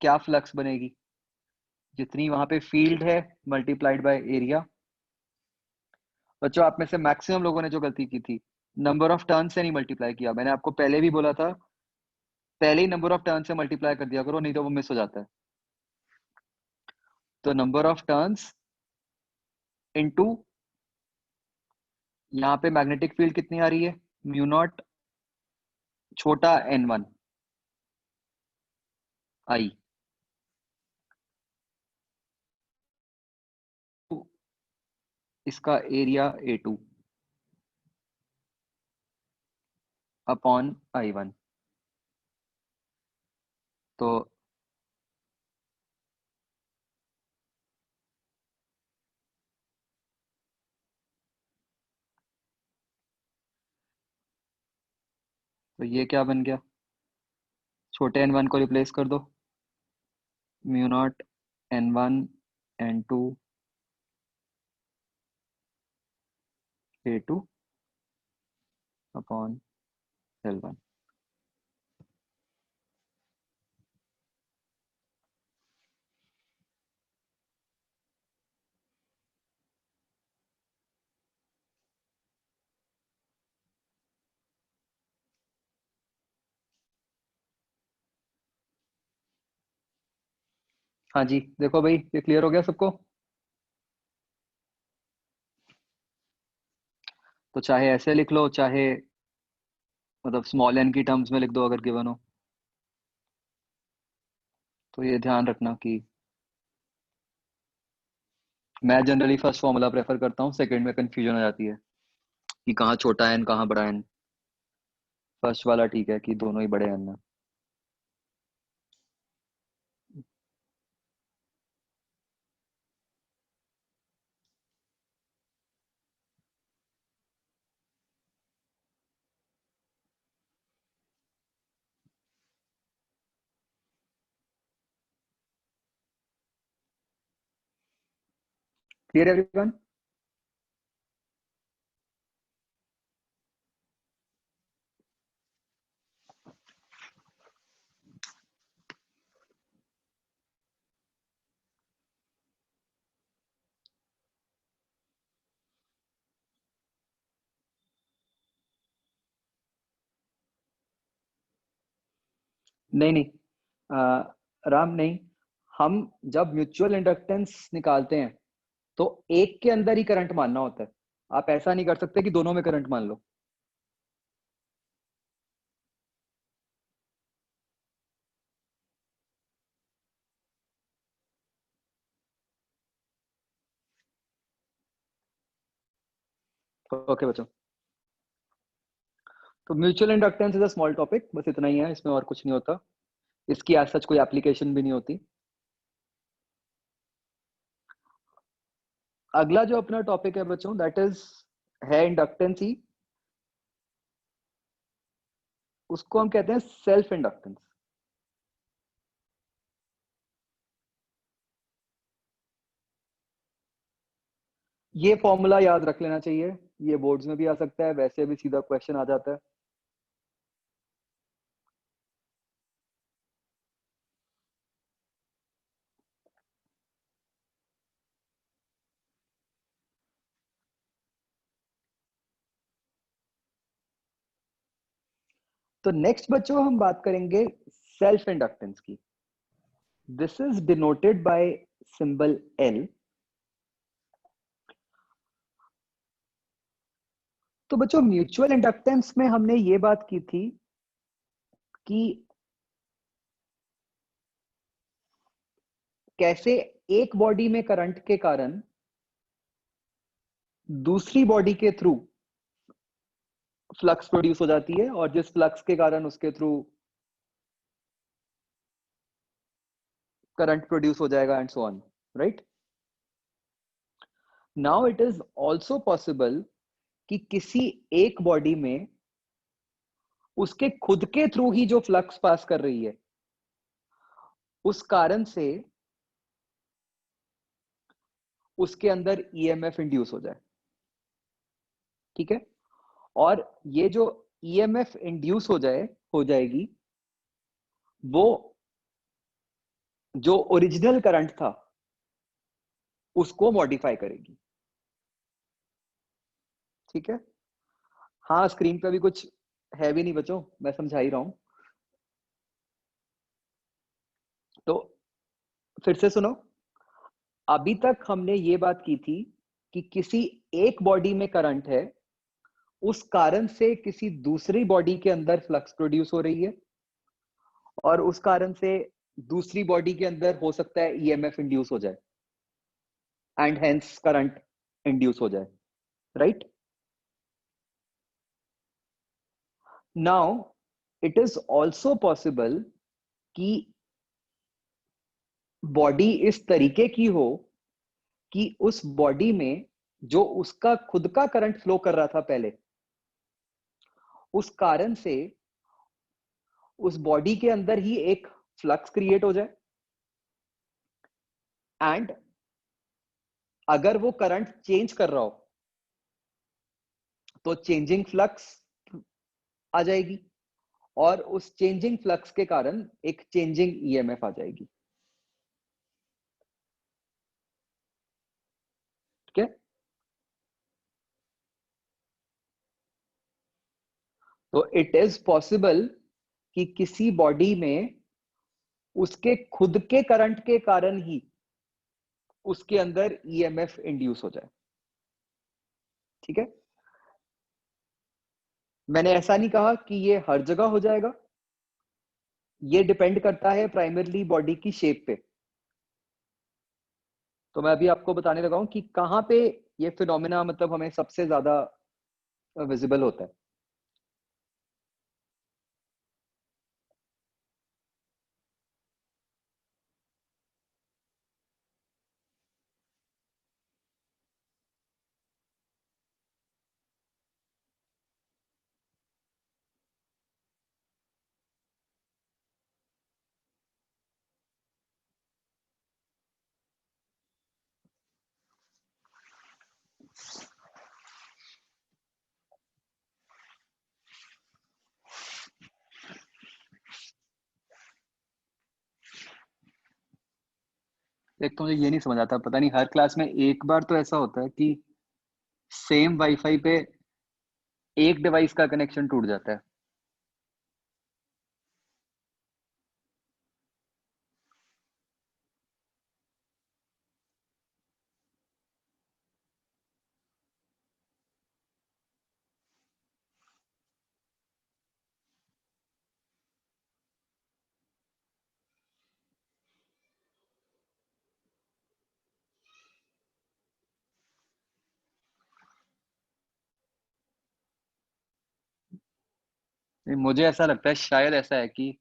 क्या फ्लक्स बनेगी? जितनी वहां पे फील्ड है मल्टीप्लाइड बाय एरिया। बच्चों, आप में से मैक्सिमम लोगों ने जो गलती की थी, नंबर ऑफ टर्न से नहीं मल्टीप्लाई किया। मैंने आपको पहले भी बोला था, पहले ही नंबर ऑफ टर्न से मल्टीप्लाई कर दिया करो, नहीं तो वो मिस हो जाता है। तो नंबर ऑफ टर्न्स इनटू, यहाँ पे मैग्नेटिक फील्ड कितनी आ रही है, म्यू नॉट छोटा n1 आई, इसका एरिया A2 अपॉन I1। तो ये क्या बन गया? छोटे n1 को रिप्लेस कर दो, mu naught n1 n2 A2 upon L1। हाँ जी, देखो भाई, ये क्लियर हो गया सबको। तो चाहे ऐसे लिख लो, चाहे मतलब स्मॉल n की टर्म्स में लिख दो अगर गिवन हो। तो ये ध्यान रखना कि मैं जनरली फर्स्ट फॉर्मूला प्रेफर करता हूँ, सेकंड में कंफ्यूजन हो जाती है कि कहाँ छोटा n कहाँ बड़ा n। फर्स्ट वाला ठीक है कि दोनों ही बड़े n है। Clear everyone? नहीं नहीं, राम नहीं, हम जब म्यूचुअल इंडक्टेंस निकालते हैं तो एक के अंदर ही करंट मानना होता है। आप ऐसा नहीं कर सकते कि दोनों में करंट मान लो। ओके बच्चों, तो mutual inductance is a small topic, बस इतना ही है, इसमें और कुछ नहीं होता, इसकी आज सच कोई एप्लीकेशन भी नहीं होती। अगला जो अपना टॉपिक है बच्चों, दैट इज है इंडक्टेंस ही, उसको हम कहते हैं सेल्फ इंडक्टेंस। ये फॉर्मूला याद रख लेना चाहिए, ये बोर्ड्स में भी आ सकता है, वैसे भी सीधा क्वेश्चन आ जाता है। तो नेक्स्ट बच्चों हम बात करेंगे सेल्फ इंडक्टेंस की। This is denoted by symbol L। तो बच्चों म्यूचुअल इंडक्टेंस में हमने ये बात की थी कि कैसे एक बॉडी में करंट के कारण दूसरी बॉडी के थ्रू फ्लक्स प्रोड्यूस हो जाती है, और जिस फ्लक्स के कारण उसके थ्रू करंट प्रोड्यूस हो जाएगा, and so on, right. Now it is also possible कि किसी एक बॉडी में उसके खुद के थ्रू ही जो फ्लक्स पास कर रही है, उस कारण से उसके अंदर ईएमएफ इंड्यूस हो जाए, ठीक है। और ये जो ईएमएफ इंड्यूस हो जाएगी, वो जो ओरिजिनल करंट था उसको मॉडिफाई करेगी, ठीक है। हाँ, स्क्रीन पे भी कुछ है भी नहीं बच्चों, मैं समझा ही रहा हूं। तो फिर से सुनो, अभी तक हमने ये बात की थी कि किसी एक बॉडी में करंट है, उस कारण से किसी दूसरी बॉडी के अंदर फ्लक्स प्रोड्यूस हो रही है, और उस कारण से दूसरी बॉडी के अंदर हो सकता है ईएमएफ इंड्यूस हो जाए, एंड हेंस करंट इंड्यूस हो जाए, right. Now it is also possible कि बॉडी इस तरीके की हो कि उस बॉडी में जो उसका खुद का करंट फ्लो कर रहा था पहले, उस कारण से उस बॉडी के अंदर ही एक फ्लक्स क्रिएट हो जाए, एंड अगर वो करंट चेंज कर रहा हो तो चेंजिंग फ्लक्स आ जाएगी, और उस चेंजिंग फ्लक्स के कारण एक चेंजिंग ईएमएफ आ जाएगी, ठीक है। तो इट इज पॉसिबल कि किसी बॉडी में उसके खुद के करंट के कारण ही उसके अंदर ईएमएफ इंड्यूस हो जाए, ठीक है। मैंने ऐसा नहीं कहा कि ये हर जगह हो जाएगा, ये डिपेंड करता है प्राइमरली बॉडी की शेप पे। तो मैं अभी आपको बताने लगा हूं कि कहां पे ये फिनोमेना मतलब हमें सबसे ज्यादा विजिबल होता है। एक तो मुझे ये नहीं समझ आता, पता नहीं हर क्लास में एक बार तो ऐसा होता है कि सेम वाईफाई पे एक डिवाइस का कनेक्शन टूट जाता है। मुझे ऐसा लगता है शायद ऐसा है कि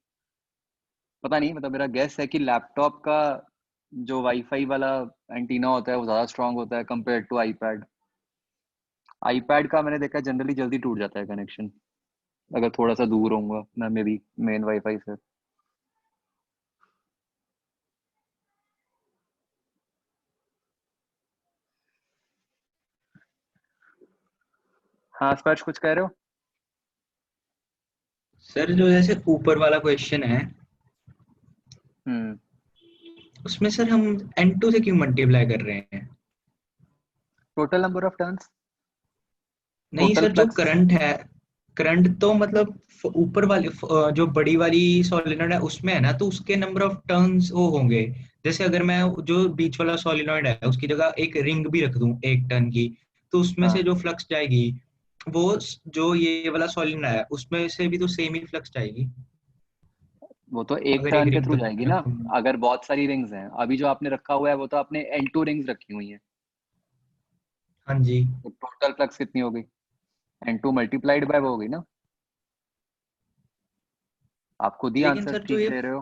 पता नहीं, मतलब मेरा गेस है कि लैपटॉप का जो वाईफाई वाला एंटीना होता है वो ज्यादा स्ट्रांग होता है कंपेयर टू आईपैड। आईपैड का मैंने देखा जनरली जल्दी टूट जाता है कनेक्शन अगर थोड़ा सा दूर होऊंगा मैं मे बी मेन वाईफाई से। हाँ स्पर्श कुछ कह रहे हो? सर जो जैसे ऊपर वाला क्वेश्चन है हम्म। उसमें सर हम n2 से क्यों मल्टीप्लाई कर रहे हैं? टोटल नंबर ऑफ टर्न्स, नहीं टोटल सर, जो फ्लक्स। करंट है, करंट तो मतलब ऊपर वाली जो बड़ी वाली सोलेनॉइड है उसमें है ना, तो उसके नंबर ऑफ टर्न्स वो होंगे। जैसे अगर मैं जो बीच वाला सोलेनॉइड है उसकी जगह एक रिंग भी रख दूं 1 टन की, तो उसमें से हाँ जो फ्लक्स जाएगी वो जो ये वाला सोलेनॉइड है उसमें से भी तो सेम ही फ्लक्स जाएगी। वो तो एक अगर एक टर्न के रिंग थ्रू जाएगी ना। रखूं। अगर बहुत सारी रिंग्स हैं, अभी जो आपने रखा हुआ है वो तो आपने N2 रिंग्स रखी हुई हैं, हाँ जी। तो टोटल फ्लक्स कितनी हो गई? N2 मल्टीप्लाइड बाय वो हो गई ना। आप खुद ही लेकिन आंसर सर जो ठीक ये, दे रहे हो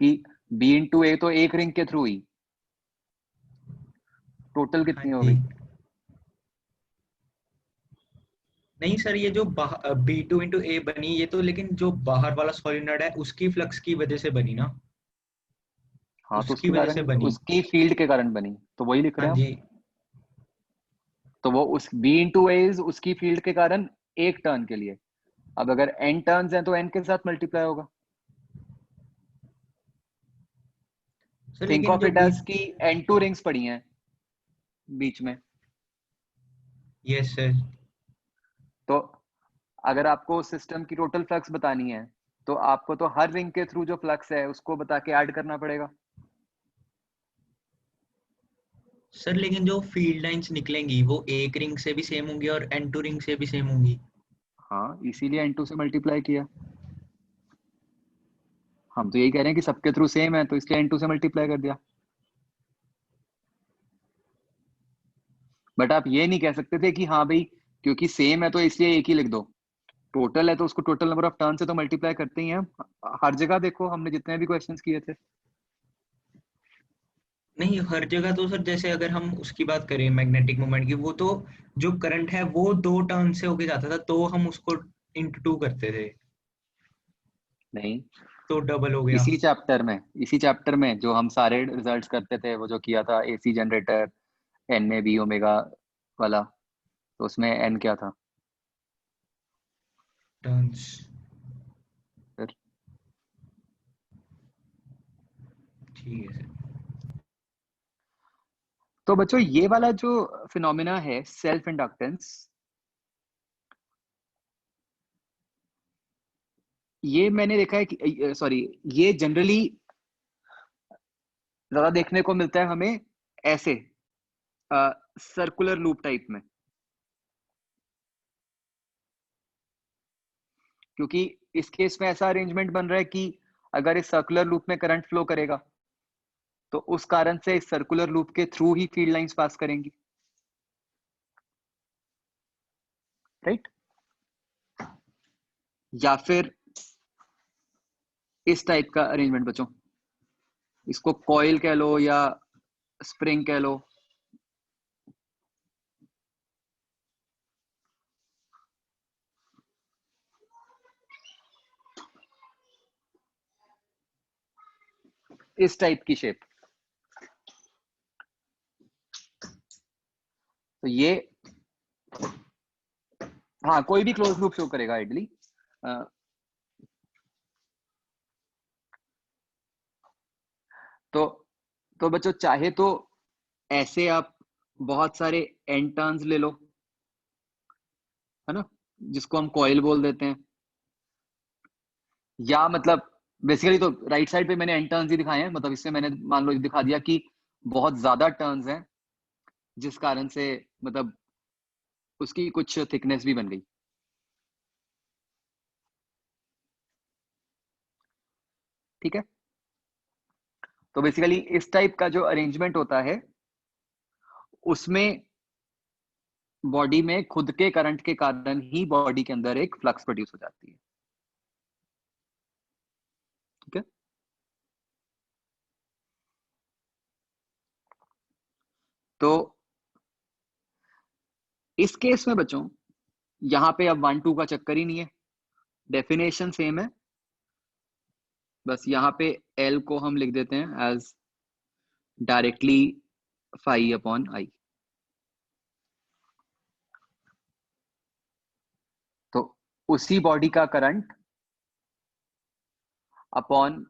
कि B into A तो एक रिंग के थ्रू ही, टोटल हाँ कितनी हो जी, गई? नहीं सर ये जो B2 into A बनी ये तो, लेकिन जो बाहर वाला सोलेनॉइड है उसकी फ्लक्स की वजह से बनी ना, हाँ तो उसकी उसके वजह कारण, से बनी। उसकी फील्ड के कारण बनी, तो वही लिख हाँ रहे हैं हम। जी। तो वो उस B into A इज उसकी फील्ड के कारण एक टर्न के लिए। अब अगर N टर्न्स हैं तो N के साथ मल्टीप्लाई होगा। सर थिंक लेकिन ऑफ जो इट बी, एज की N2 रिंग्स पड़ी हैं बीच में। Yes sir. तो अगर आपको सिस्टम की टोटल फ्लक्स बतानी है तो आपको तो हर रिंग के थ्रू जो फ्लक्स है उसको बता के ऐड करना पड़ेगा। सर लेकिन जो फील्ड लाइंस निकलेंगी वो एक रिंग से भी सेम होंगी और n2 रिंग से भी सेम होंगी। हाँ इसीलिए N2 से मल्टीप्लाई किया। हम तो यही कह रहे हैं कि सबके थ्रू सेम है तो इसलिए N2 से मल्टीप्लाई कर दिया। बट आप ये नहीं कह सकते थे कि हाँ भाई क्योंकि सेम है तो इसलिए एक ही लिख दो। टोटल है तो उसको टोटल नंबर ऑफ टर्न से तो मल्टीप्लाई करते ही हैं हम। हर जगह देखो हमने जितने भी क्वेश्चंस किए थे। नहीं, हर जगह तो सर जैसे अगर हम उसकी बात करें मैग्नेटिक मोमेंट की, वो तो जो करंट है वो 2 टर्न से होके जाता था तो हम उसको इंटू 2 करते थे, नहीं, तो डबल हो गया। इसी चैप्टर में जो हम सारे रिजल्ट्स करते थे, वो जो किया था AC generator N A B omega वाला, तो उसमें एन क्या था? टर्न्स। फिर ठीक है सर। तो बच्चों ये वाला जो फिनोमिना है सेल्फ इंडक्टेंस, ये मैंने देखा है कि सॉरी, ये जनरली ज्यादा देखने को मिलता है हमें ऐसे सर्कुलर लूप टाइप में, क्योंकि इस केस में ऐसा अरेंजमेंट बन रहा है कि अगर इस सर्कुलर लूप में करंट फ्लो करेगा तो उस कारण से इस सर्कुलर लूप के थ्रू ही फील्ड लाइंस पास करेंगी, राइट? या फिर इस टाइप का अरेंजमेंट बच्चों, इसको कॉइल कह लो या स्प्रिंग कह लो। इस टाइप की शेप। तो ये, हाँ कोई भी क्लोज लूप शो करेगा आइडली। तो तो बच्चों चाहे तो ऐसे आप बहुत सारे एन टर्न्स ले लो, है ना, जिसको हम कॉइल बोल देते हैं, या मतलब बेसिकली तो राइट साइड पे मैंने एन टर्न्स ही दिखाए हैं, मतलब इससे मैंने मान लो दिखा दिया कि बहुत ज्यादा टर्न्स हैं जिस कारण से मतलब उसकी कुछ थिकनेस भी बन गई। ठीक है, तो बेसिकली इस टाइप का जो अरेंजमेंट होता है उसमें बॉडी में खुद के करंट के कारण ही बॉडी के अंदर एक फ्लक्स प्रोड्यूस हो जाती है। तो इस केस में बच्चों यहां पे अब 1 2 का चक्कर ही नहीं है, डेफिनेशन सेम है, बस यहाँ पे L को हम लिख देते हैं as directly phi upon I। तो उसी बॉडी का करंट अपॉन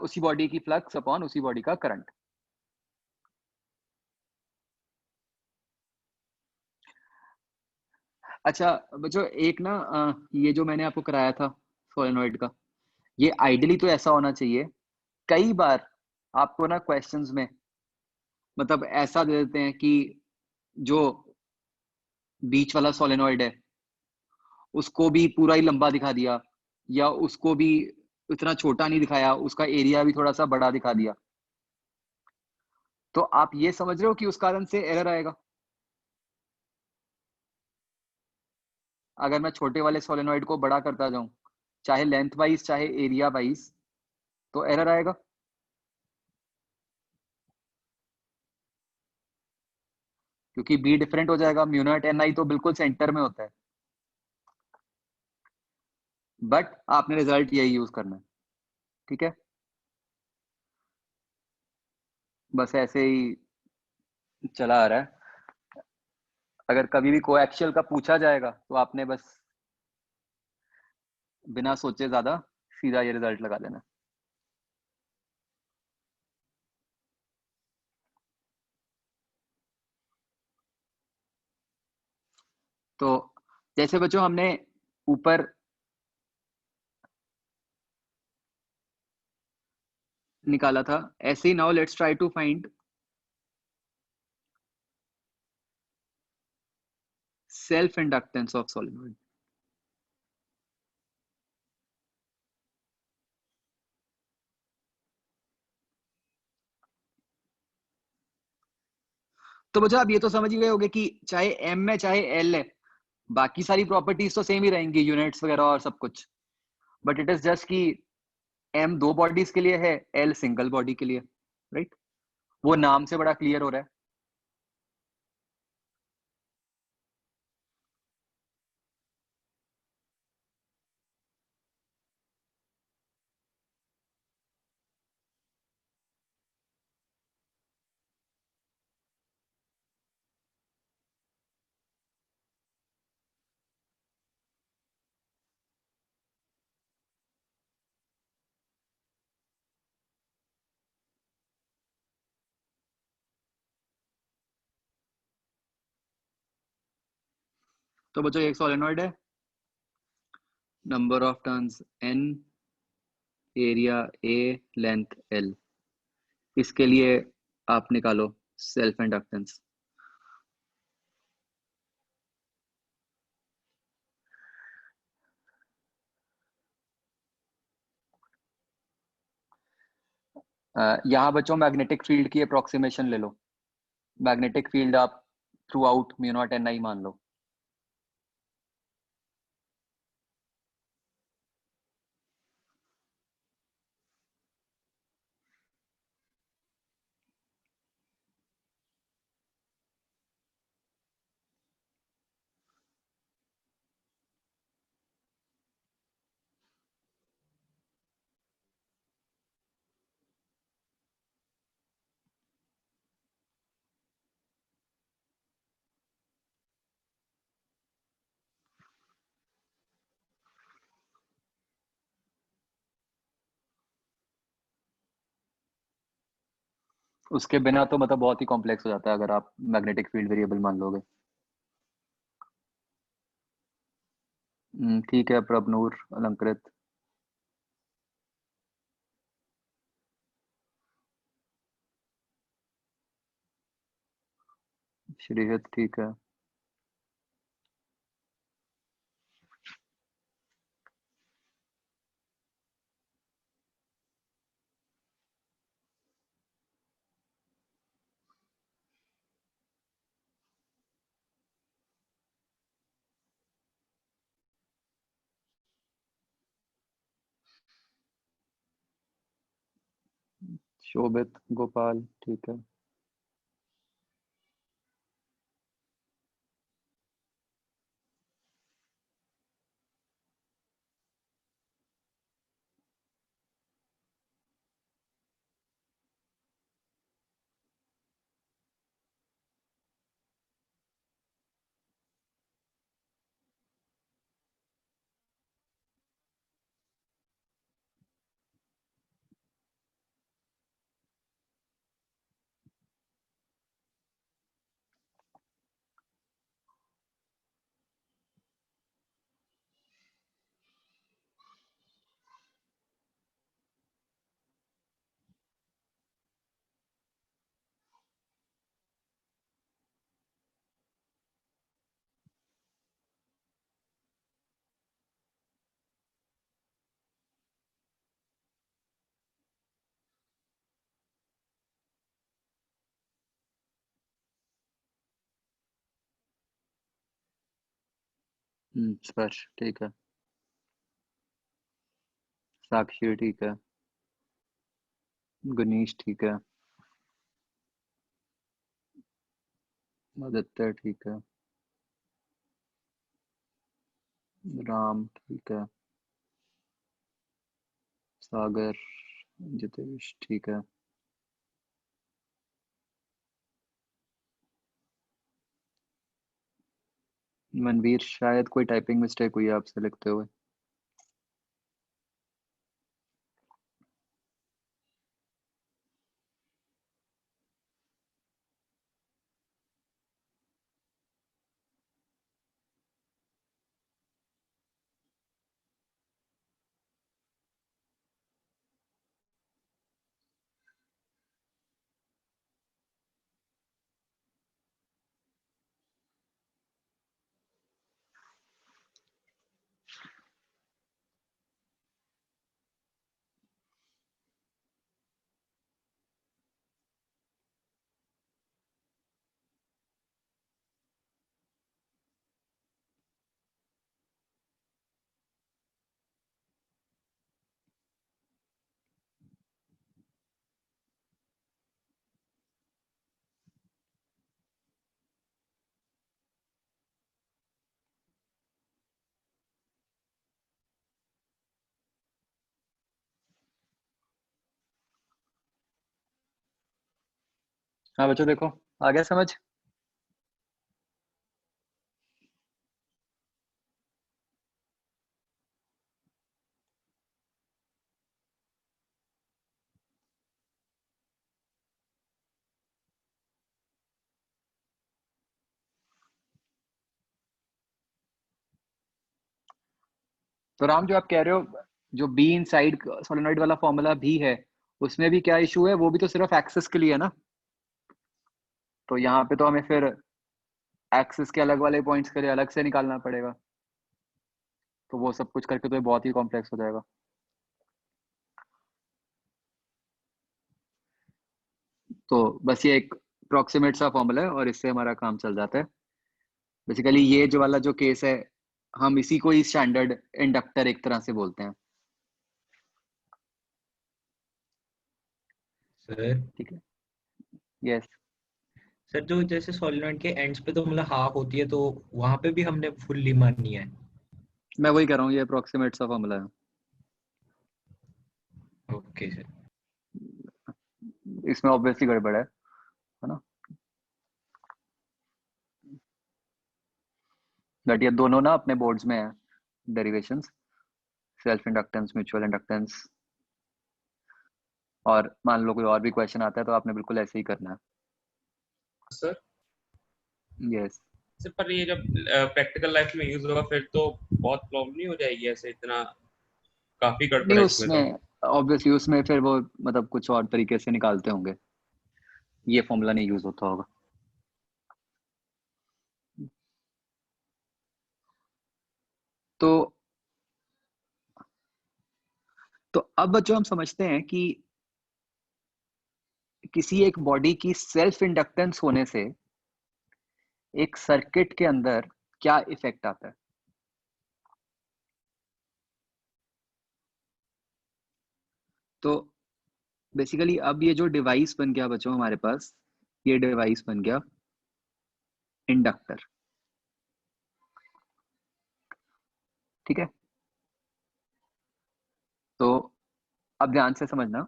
उसी बॉडी की फ्लक्स अपॉन उसी बॉडी का करंट। अच्छा बच्चों एक ना ये जो मैंने आपको कराया था सोलेनॉइड का, ये आइडियली तो ऐसा होना चाहिए। कई बार आपको ना क्वेश्चंस में मतलब ऐसा दे देते हैं कि जो बीच वाला सोलेनॉइड है उसको भी पूरा ही लंबा दिखा दिया, या उसको भी इतना छोटा नहीं दिखाया, उसका एरिया भी थोड़ा सा बड़ा दिखा दिया। तो आप ये समझ रहे हो कि उस कारण से एरर आएगा। अगर मैं छोटे वाले सोलेनॉइड को बड़ा करता जाऊं, चाहे लेंथ वाइज चाहे एरिया वाइज, तो एरर आएगा। क्योंकि बी डिफरेंट हो जाएगा, म्यू नॉट एन आई तो बिल्कुल सेंटर में होता है। बट आपने रिजल्ट यही यूज करना है, ठीक है। बस ऐसे ही चला आ रहा है। अगर कभी भी कोएक्सियल का पूछा जाएगा तो आपने बस बिना सोचे ज्यादा सीधा ये रिजल्ट लगा देना। तो जैसे बच्चों हमने ऊपर निकाला था, ऐसे ही now let's try to find self inductance of solenoid. तो बच्चों आप ये तो समझ ही गए होंगे कि चाहे एम है चाहे एल है, बाकी सारी प्रॉपर्टीज तो सेम ही रहेंगी, यूनिट्स वगैरह और सब कुछ। बट इट इज जस्ट कि एम दो बॉडीज के लिए है, एल सिंगल बॉडी के लिए, राइट। वो नाम से बड़ा क्लियर हो रहा है। तो बच्चों एक सोलेनॉइड है, number of turns n, area a, length l। इसके लिए आप निकालो सेल्फ इंडक्टेंस। यहाँ बच्चों मैग्नेटिक फील्ड की अप्रोक्सीमेशन ले लो। मैग्नेटिक फील्ड आप throughout mu naught N I मान लो। उसके बिना तो मतलब बहुत ही कॉम्प्लेक्स हो जाता है अगर आप मैग्नेटिक फील्ड वेरिएबल मान लोगे। ठीक है प्रभनूर, अलंकृत, श्रीहित, ठीक है। शोभित, गोपाल, ठीक है। स्पर्श ठीक है, साक्षी ठीक है, गणेश ठीक है, आदित्य ठीक है, राम ठीक है, सागर, जितेश ठीक है, मनवीर शायद कोई टाइपिंग मिस्टेक हुई है आपसे लिखते हुए। हाँ बच्चों देखो, आ गया समझ? तो राम जो आप कह रहे हो, जो बी इनसाइड सोलेनोइड वाला फॉर्मूला भी है, उसमें भी क्या इशू है? वो भी तो सिर्फ एक्सिस के लिए है ना, तो यहाँ पे तो हमें फिर एक्सिस के अलग वाले पॉइंट्स के लिए अलग से निकालना पड़ेगा, तो वो सब कुछ करके तो ये बहुत ही कॉम्प्लेक्स हो जाएगा। तो बस ये एक अप्रोक्सीमेट सा फॉर्मूला है और इससे हमारा काम चल जाता है। बेसिकली ये जो वाला जो केस है, हम इसी को ही स्टैंडर्ड इंडक्टर एक तरह से बोलते हैं। सर ठीक है, यस। सर जो जैसे सॉलिनॉइड के एंड्स पे तो मतलब हाफ होती है, तो वहां पे भी हमने फुल्ली माननी है? मैं वही कर रहा हूँ, ये अप्रोक्सीमेट सा फॉर्मूला है, ओके सर। इसमें ऑब्वियसली गड़बड़ है ना? बट ये दोनों ना अपने बोर्ड्स में है, derivations, self inductance, mutual inductance. और मान लो कोई और भी क्वेश्चन आता है तो आपने बिल्कुल ऐसे ही करना सर है। यस। सर पर ये जब प्रैक्टिकल लाइफ में यूज होगा फिर तो बहुत प्रॉब्लम नहीं हो जाएगी? ऐसे इतना काफी गड़बड़ नहीं, है इसमें तो। उसमें ऑब्वियसली उसमें फिर वो मतलब कुछ और तरीके से निकालते होंगे, ये फॉर्मूला नहीं यूज होता होगा। तो अब बच्चों हम समझते हैं कि किसी एक बॉडी की सेल्फ इंडक्टेंस होने से एक सर्किट के अंदर क्या इफेक्ट आता है। तो बेसिकली अब ये जो डिवाइस बन गया बच्चों हमारे पास, ये डिवाइस बन गया इंडक्टर। ठीक है, तो अब ध्यान से समझना,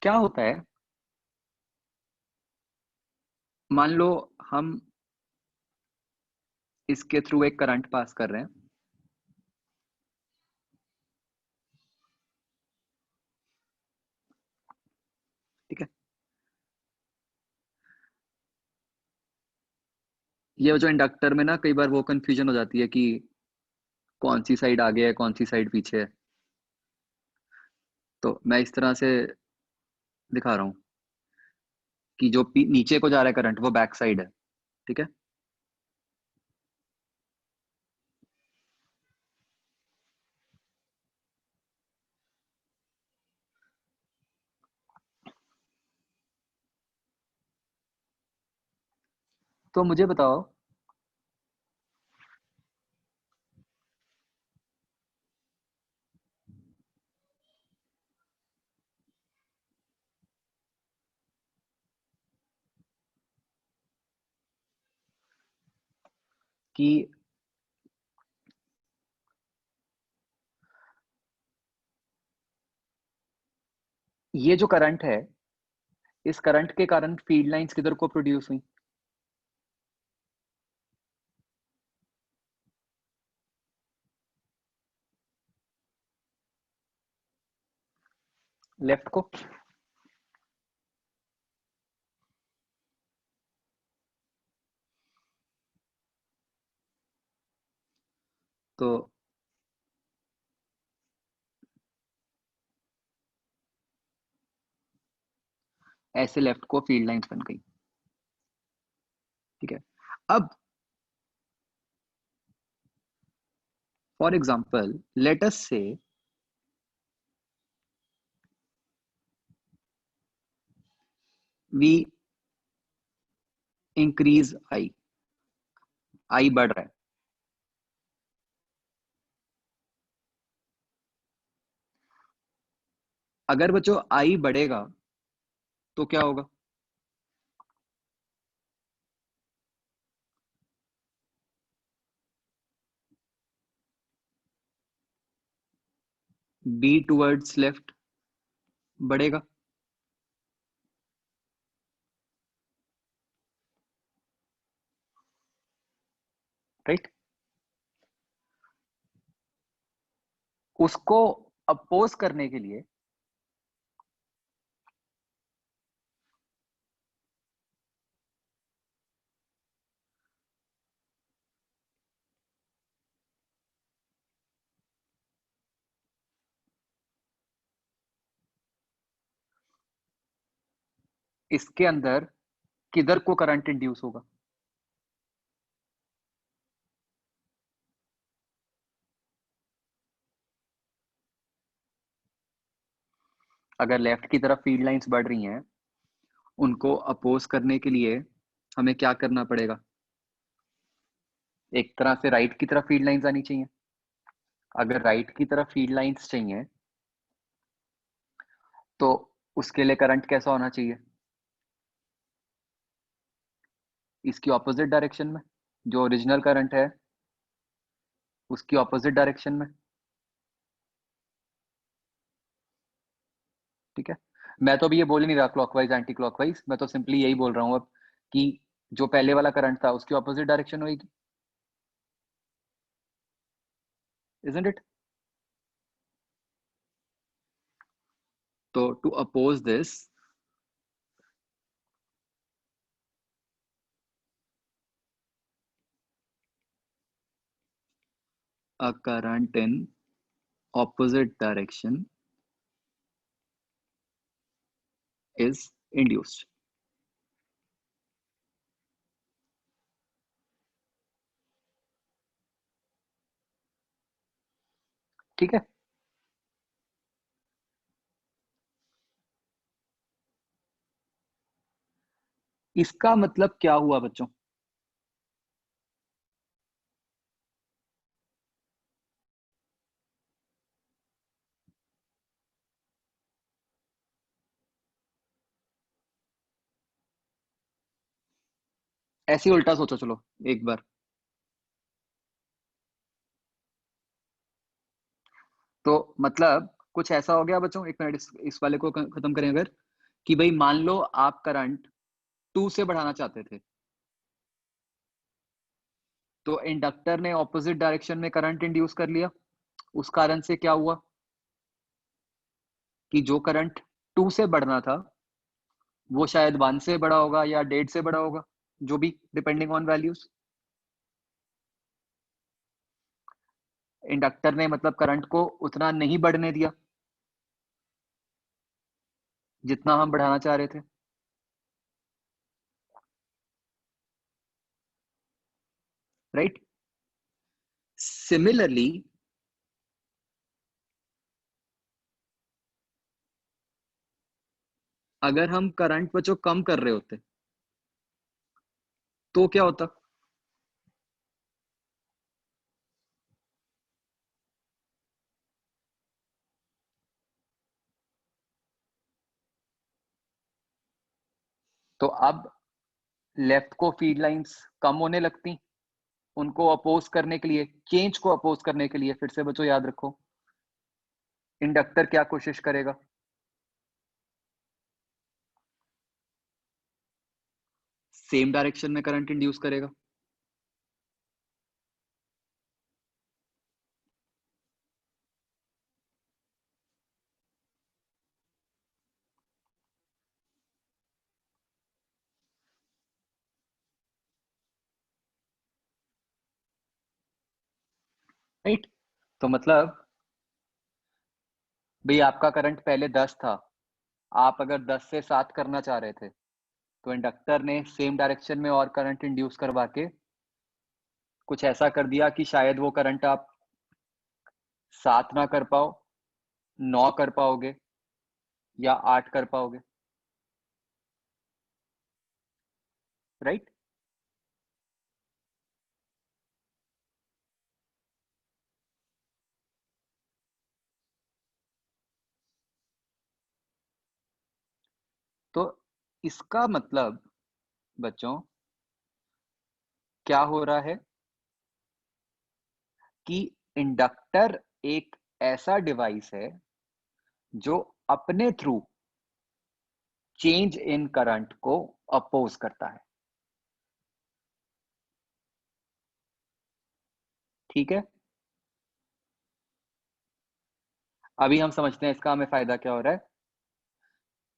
क्या होता है। मान लो हम इसके थ्रू एक करंट पास कर रहे हैं, ठीक है। ये जो इंडक्टर में ना कई बार वो कंफ्यूजन हो जाती है कि कौन सी साइड आगे है, कौन सी साइड पीछे है। तो मैं इस तरह से दिखा रहा हूँ कि जो नीचे को जा रहा है करंट, वो बैक साइड है, ठीक है। तो मुझे बताओ कि ये जो करंट है, इस करंट के कारण फील्ड लाइंस किधर को प्रोड्यूस हुई? लेफ्ट को। तो ऐसे लेफ्ट को फील्ड लाइंस बन गई, ठीक है। अब फॉर एग्जांपल लेट अस से वी इंक्रीज आई बढ़ रहा है, अगर बच्चों आई बढ़ेगा तो क्या होगा? बी टुवर्ड्स लेफ्ट बढ़ेगा, राइट। उसको अपोज करने के लिए इसके अंदर किधर को करंट इंड्यूस होगा? अगर लेफ्ट की तरफ फील्ड लाइंस बढ़ रही हैं, उनको अपोज करने के लिए हमें क्या करना पड़ेगा? एक तरह से राइट की तरफ फील्ड लाइंस आनी चाहिए। अगर राइट की तरफ फील्ड लाइंस चाहिए तो उसके लिए करंट कैसा होना चाहिए? इसकी ऑपोजिट डायरेक्शन में, जो ओरिजिनल करंट है उसकी ऑपोजिट डायरेक्शन में, ठीक है। मैं तो अभी ये बोल ही नहीं रहा क्लॉकवाइज एंटी क्लॉकवाइज, मैं तो सिंपली यही बोल रहा हूँ अब कि जो पहले वाला करंट था उसकी ऑपोजिट डायरेक्शन होगी, इजंट इट? तो to oppose this, a current in opposite direction is induced. ठीक है। इसका मतलब क्या हुआ बच्चों? ऐसे ही उल्टा सोचो, चलो एक बार। तो मतलब कुछ ऐसा हो गया बच्चों, एक मिनट इस वाले को खत्म करें अगर, कि भाई मान लो आप करंट 2 से बढ़ाना चाहते थे, तो इंडक्टर ने ऑपोजिट डायरेक्शन में करंट इंड्यूस कर लिया। उस कारण से क्या हुआ कि जो करंट 2 से बढ़ना था वो शायद 1 से बड़ा होगा या 1.5 से बड़ा होगा, जो भी डिपेंडिंग ऑन वैल्यूज। इंडक्टर ने मतलब करंट को उतना नहीं बढ़ने दिया जितना हम बढ़ाना चाह रहे थे, राइट। सिमिलरली अगर हम करंट बच्चों कम कर रहे होते तो क्या होता? तो अब लेफ्ट को फीड लाइंस कम होने लगती, उनको अपोज करने के लिए, चेंज को अपोज करने के लिए, फिर से बच्चों याद रखो, इंडक्टर क्या कोशिश करेगा? सेम डायरेक्शन में करंट इंड्यूस करेगा। राइट? तो मतलब भाई आपका करंट पहले 10 था, आप अगर 10 से 7 करना चाह रहे थे, तो इंडक्टर ने सेम डायरेक्शन में और करंट इंड्यूस करवा के कुछ ऐसा कर दिया कि शायद वो करंट आप 7 ना कर पाओ, 9 कर पाओगे या 8 कर पाओगे। राइट? तो इसका मतलब बच्चों क्या हो रहा है कि इंडक्टर एक ऐसा डिवाइस है जो अपने थ्रू चेंज इन करंट को अपोज करता है। ठीक है, अभी हम समझते हैं इसका हमें फायदा क्या हो रहा है।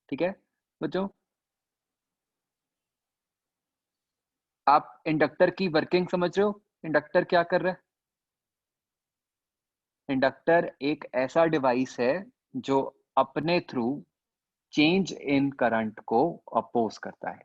ठीक है बच्चों, आप इंडक्टर की वर्किंग समझ रहे हो? इंडक्टर क्या कर रहा है? इंडक्टर एक ऐसा डिवाइस है जो अपने थ्रू चेंज इन करंट को अपोज करता है।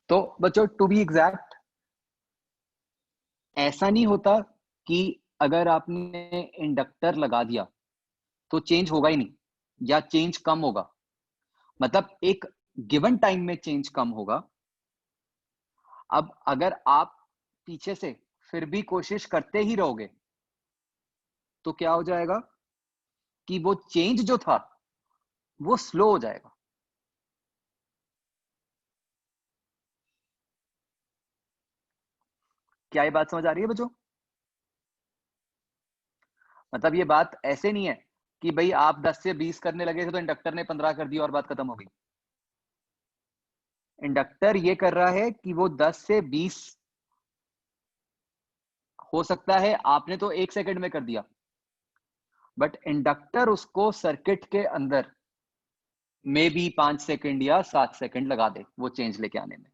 तो बच्चों टू बी एग्जैक्ट, ऐसा नहीं होता कि अगर आपने इंडक्टर लगा दिया तो चेंज होगा ही नहीं या चेंज कम होगा। मतलब एक गिवन टाइम में चेंज कम होगा। अब अगर आप पीछे से फिर भी कोशिश करते ही रहोगे तो क्या हो जाएगा कि वो चेंज जो था वो स्लो हो जाएगा। क्या ये बात समझ आ रही है बच्चों? मतलब ये बात ऐसे नहीं है कि भाई आप 10 से 20 करने लगे थे तो इंडक्टर ने 15 कर दिया और बात खत्म हो गई। इंडक्टर ये कर रहा है कि वो 10 से 20 हो सकता है आपने तो 1 सेकंड में कर दिया, बट इंडक्टर उसको सर्किट के अंदर में भी 5 सेकंड या 7 सेकंड लगा दे वो चेंज लेके आने में।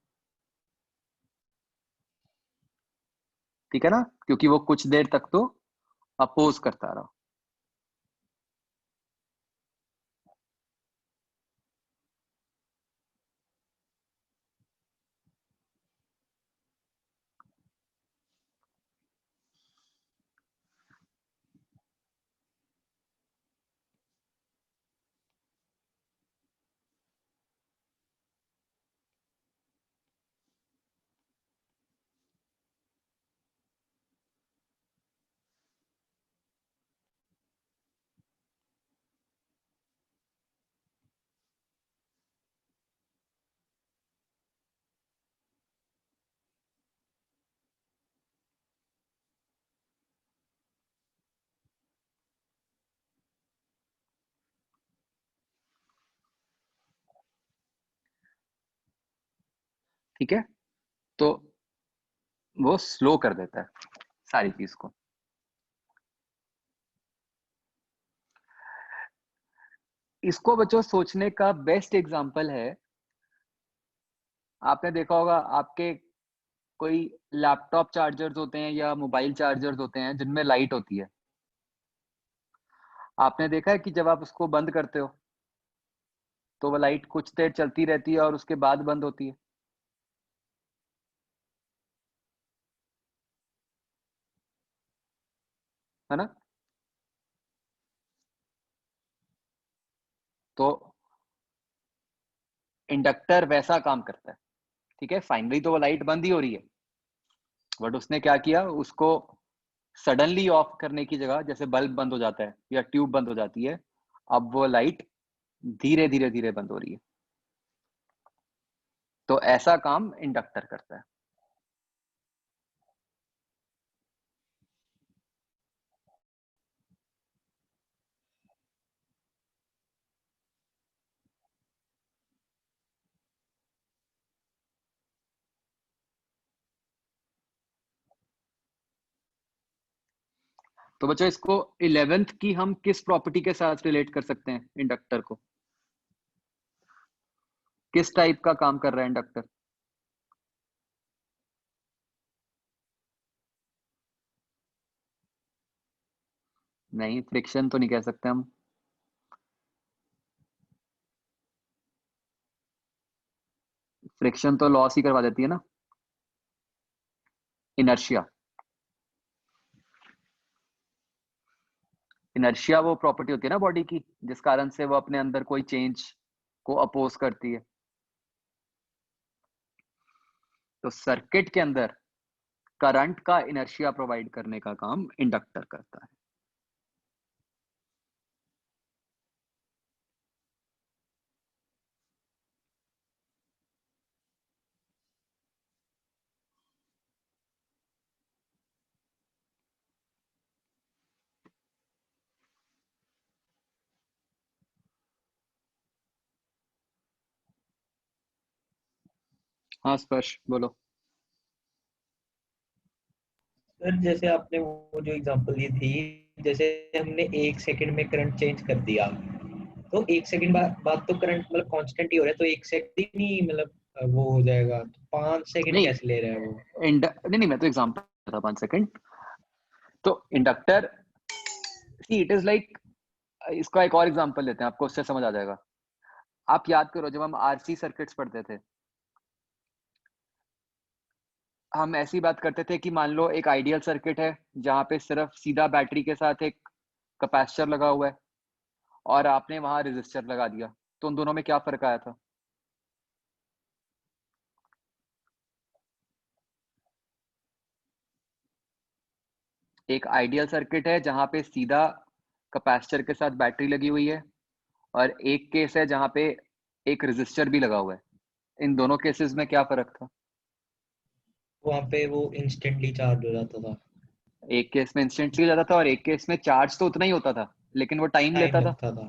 ठीक है ना, क्योंकि वो कुछ देर तक तो अपोज करता रहा। ठीक है, तो वो स्लो कर देता है सारी चीज को। इसको बच्चों सोचने का बेस्ट एग्जांपल है, आपने देखा होगा आपके कोई लैपटॉप चार्जर्स होते हैं या मोबाइल चार्जर्स होते हैं जिनमें लाइट होती है। आपने देखा है कि जब आप उसको बंद करते हो तो वो लाइट कुछ देर चलती रहती है और उसके बाद बंद होती है ना? तो इंडक्टर वैसा काम करता है, ठीक है। फाइनली तो वो लाइट बंद ही हो रही है, बट उसने क्या किया, उसको सडनली ऑफ करने की जगह, जैसे बल्ब बंद हो जाता है या ट्यूब बंद हो जाती है, अब वो लाइट धीरे धीरे धीरे बंद हो रही है। तो ऐसा काम इंडक्टर करता है। तो बच्चों इसको 11th की हम किस प्रॉपर्टी के साथ रिलेट कर सकते हैं? इंडक्टर को किस टाइप का काम कर रहा है इंडक्टर? नहीं, फ्रिक्शन तो नहीं कह सकते हम। फ्रिक्शन तो लॉस ही करवा देती है ना। इनर्शिया, इनर्शिया वो प्रॉपर्टी होती है ना बॉडी की, जिस कारण से वो अपने अंदर कोई चेंज को अपोज करती है। तो सर्किट के अंदर करंट का इनर्शिया प्रोवाइड करने का काम इंडक्टर करता है। हाँ स्पर्श बोलो। सर जैसे आपने वो जो एग्जांपल दी थी, जैसे हमने 1 सेकंड में करंट चेंज कर दिया, तो 1 सेकंड बाद तो करंट मतलब कांस्टेंट ही हो रहा है, तो 1 सेकंड ही नहीं मतलब वो हो जाएगा, तो 5 सेकंड नहीं कैसे ले रहा है वो? नहीं, मैं तो एग्जांपल था 5 सेकंड। तो inductor, see it is like, इसका एक और एग्जांपल लेते हैं, आपको उससे समझ आ जाएगा। आप याद करो जब हम आरसी सर्किट्स पढ़ते थे, हम ऐसी बात करते थे कि मान लो एक आइडियल सर्किट है जहां पे सिर्फ सीधा बैटरी के साथ एक कैपेसिटर लगा हुआ है और आपने वहां रेजिस्टर लगा दिया, तो उन दोनों में क्या फर्क आया था? एक आइडियल सर्किट है जहां पे सीधा कैपेसिटर के साथ बैटरी लगी हुई है, और एक केस है जहां पे एक रेजिस्टर भी लगा हुआ है। इन दोनों केसेस में क्या फर्क था? वहां पे वो इंस्टेंटली चार्ज हो जाता था, एक केस में इंस्टेंटली हो जाता था और एक केस में चार्ज तो उतना ही होता था लेकिन वो टाइम टाइम लेता था। लगता था।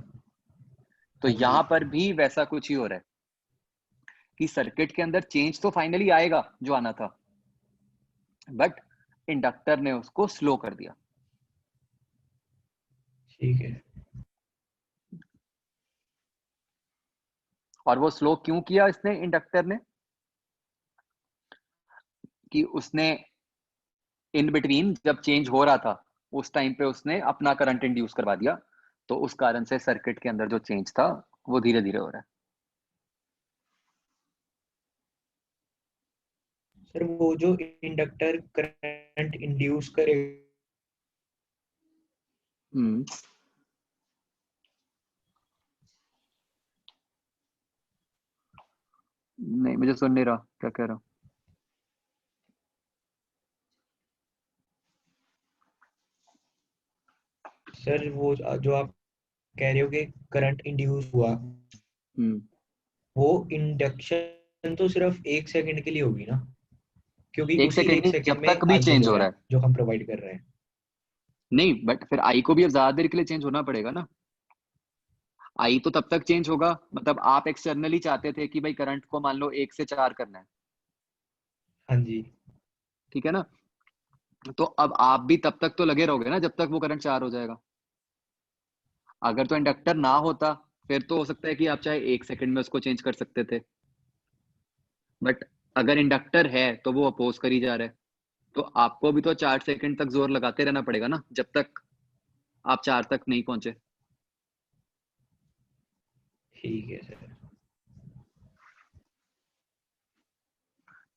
तो हाँ जी। यहां पर भी वैसा कुछ ही हो रहा है कि सर्किट के अंदर चेंज तो फाइनली आएगा जो आना था, बट इंडक्टर ने उसको स्लो कर दिया। ठीक है। और वो स्लो क्यों किया इसने, इंडक्टर ने? कि उसने इन बिटवीन जब चेंज हो रहा था उस टाइम पे उसने अपना करंट इंड्यूस करवा दिया, तो उस कारण से सर्किट के अंदर जो चेंज था वो धीरे धीरे हो रहा है। सर वो जो इंडक्टर करंट इंड्यूस करे, हम्म नहीं, मुझे सुन नहीं रहा क्या कह रहा हूँ। सर वो जो आप कह रहे हो कि करंट इंड्यूस हुआ, हम्म वो इंडक्शन तो सिर्फ 1 सेकंड के लिए होगी ना, क्योंकि एक उसी सेकेंड एक नहीं, सेकंड जब में तक भी आई चेंज हो हो रहा रहा है है। जो हम प्रोवाइड कर रहे हैं। नहीं, बट फिर आई को भी अब ज्यादा देर के लिए चेंज होना पड़ेगा ना। आई तो तब तक चेंज होगा, मतलब आप एक्सटर्नली चाहते थे कि भाई करंट को मान लो 1 से 4 करना है, हाँ जी। ठीक है ना? तो अब आप भी तब तक तो लगे रहोगे ना जब तक वो करंट 4 हो जाएगा। अगर तो इंडक्टर ना होता फिर तो हो सकता है कि आप चाहे 1 सेकंड में उसको चेंज कर सकते थे, बट अगर इंडक्टर है तो वो अपोज कर ही जा रहा है, तो आपको भी तो 4 सेकंड तक जोर लगाते रहना पड़ेगा ना, जब तक आप 4 तक नहीं पहुंचे। ठीक है सर।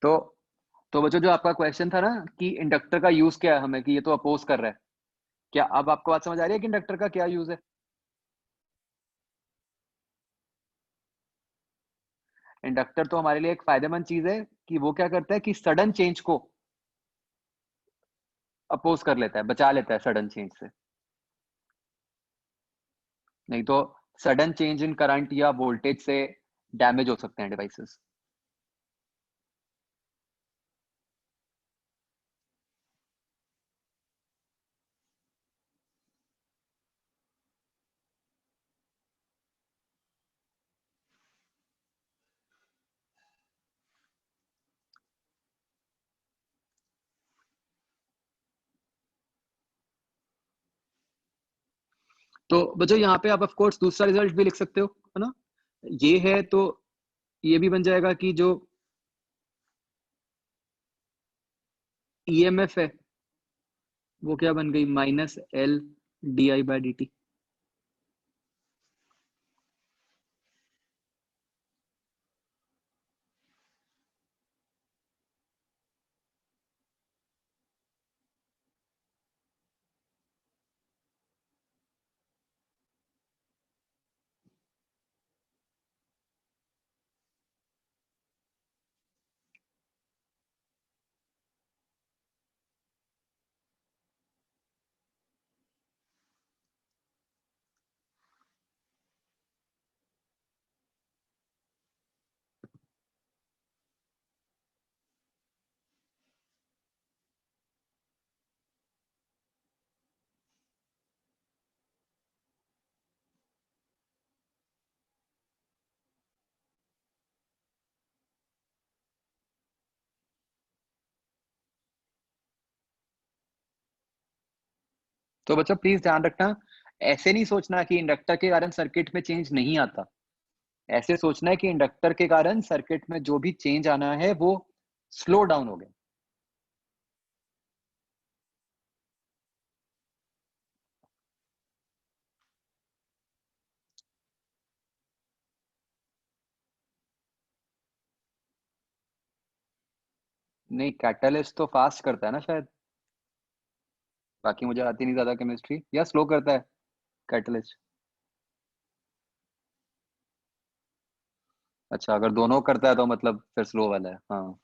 तो बच्चों जो आपका क्वेश्चन था ना कि इंडक्टर का यूज क्या है हमें, कि ये तो अपोज कर रहा है, क्या अब आपको बात समझ आ रही है कि इंडक्टर का क्या यूज है? इंडक्टर तो हमारे लिए एक फायदेमंद चीज है कि वो क्या करता है कि सडन चेंज को अपोज कर लेता है, बचा लेता है सडन चेंज से। नहीं तो सडन चेंज इन करंट या वोल्टेज से डैमेज हो सकते हैं डिवाइसेस। तो बच्चों यहाँ पे आप ऑफ कोर्स दूसरा रिजल्ट भी लिख सकते हो, है ना? ये है तो ये भी बन जाएगा कि जो ईएमएफ है वो क्या बन गई, -L/di/dt। तो बच्चों प्लीज ध्यान रखना, ऐसे नहीं सोचना कि इंडक्टर के कारण सर्किट में चेंज नहीं आता, ऐसे सोचना है कि इंडक्टर के कारण सर्किट में जो भी चेंज आना है वो स्लो डाउन हो गया। नहीं, कैटलिस्ट तो फास्ट करता है ना शायद, बाकी मुझे आती नहीं ज्यादा केमिस्ट्री, या स्लो करता है कैटलिस्ट? अच्छा, अगर दोनों करता है तो मतलब फिर स्लो वाला है। हाँ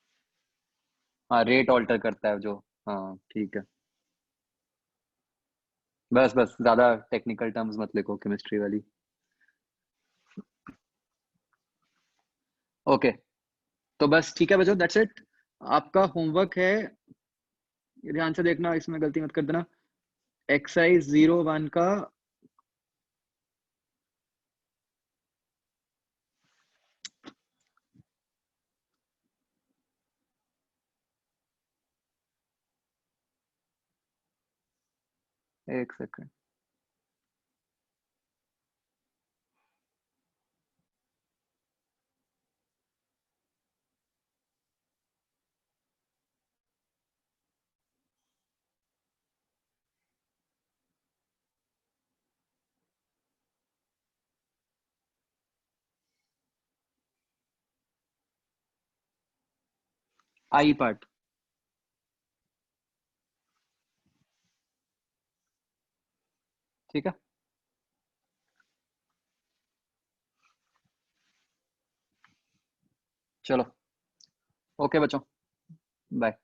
हाँ, रेट ऑल्टर करता है जो। हाँ ठीक है। बस बस ज्यादा टेक्निकल टर्म्स मत लिखो केमिस्ट्री वाली। ओके, तो बस ठीक है बच्चों, दैट्स इट। आपका होमवर्क है, ध्यान से देखना, इसमें गलती मत कर देना। एक्सरसाइज 01 का एक सेकंड, आई पार्ट, ठीक है। चलो, ओके बच्चों, बाय।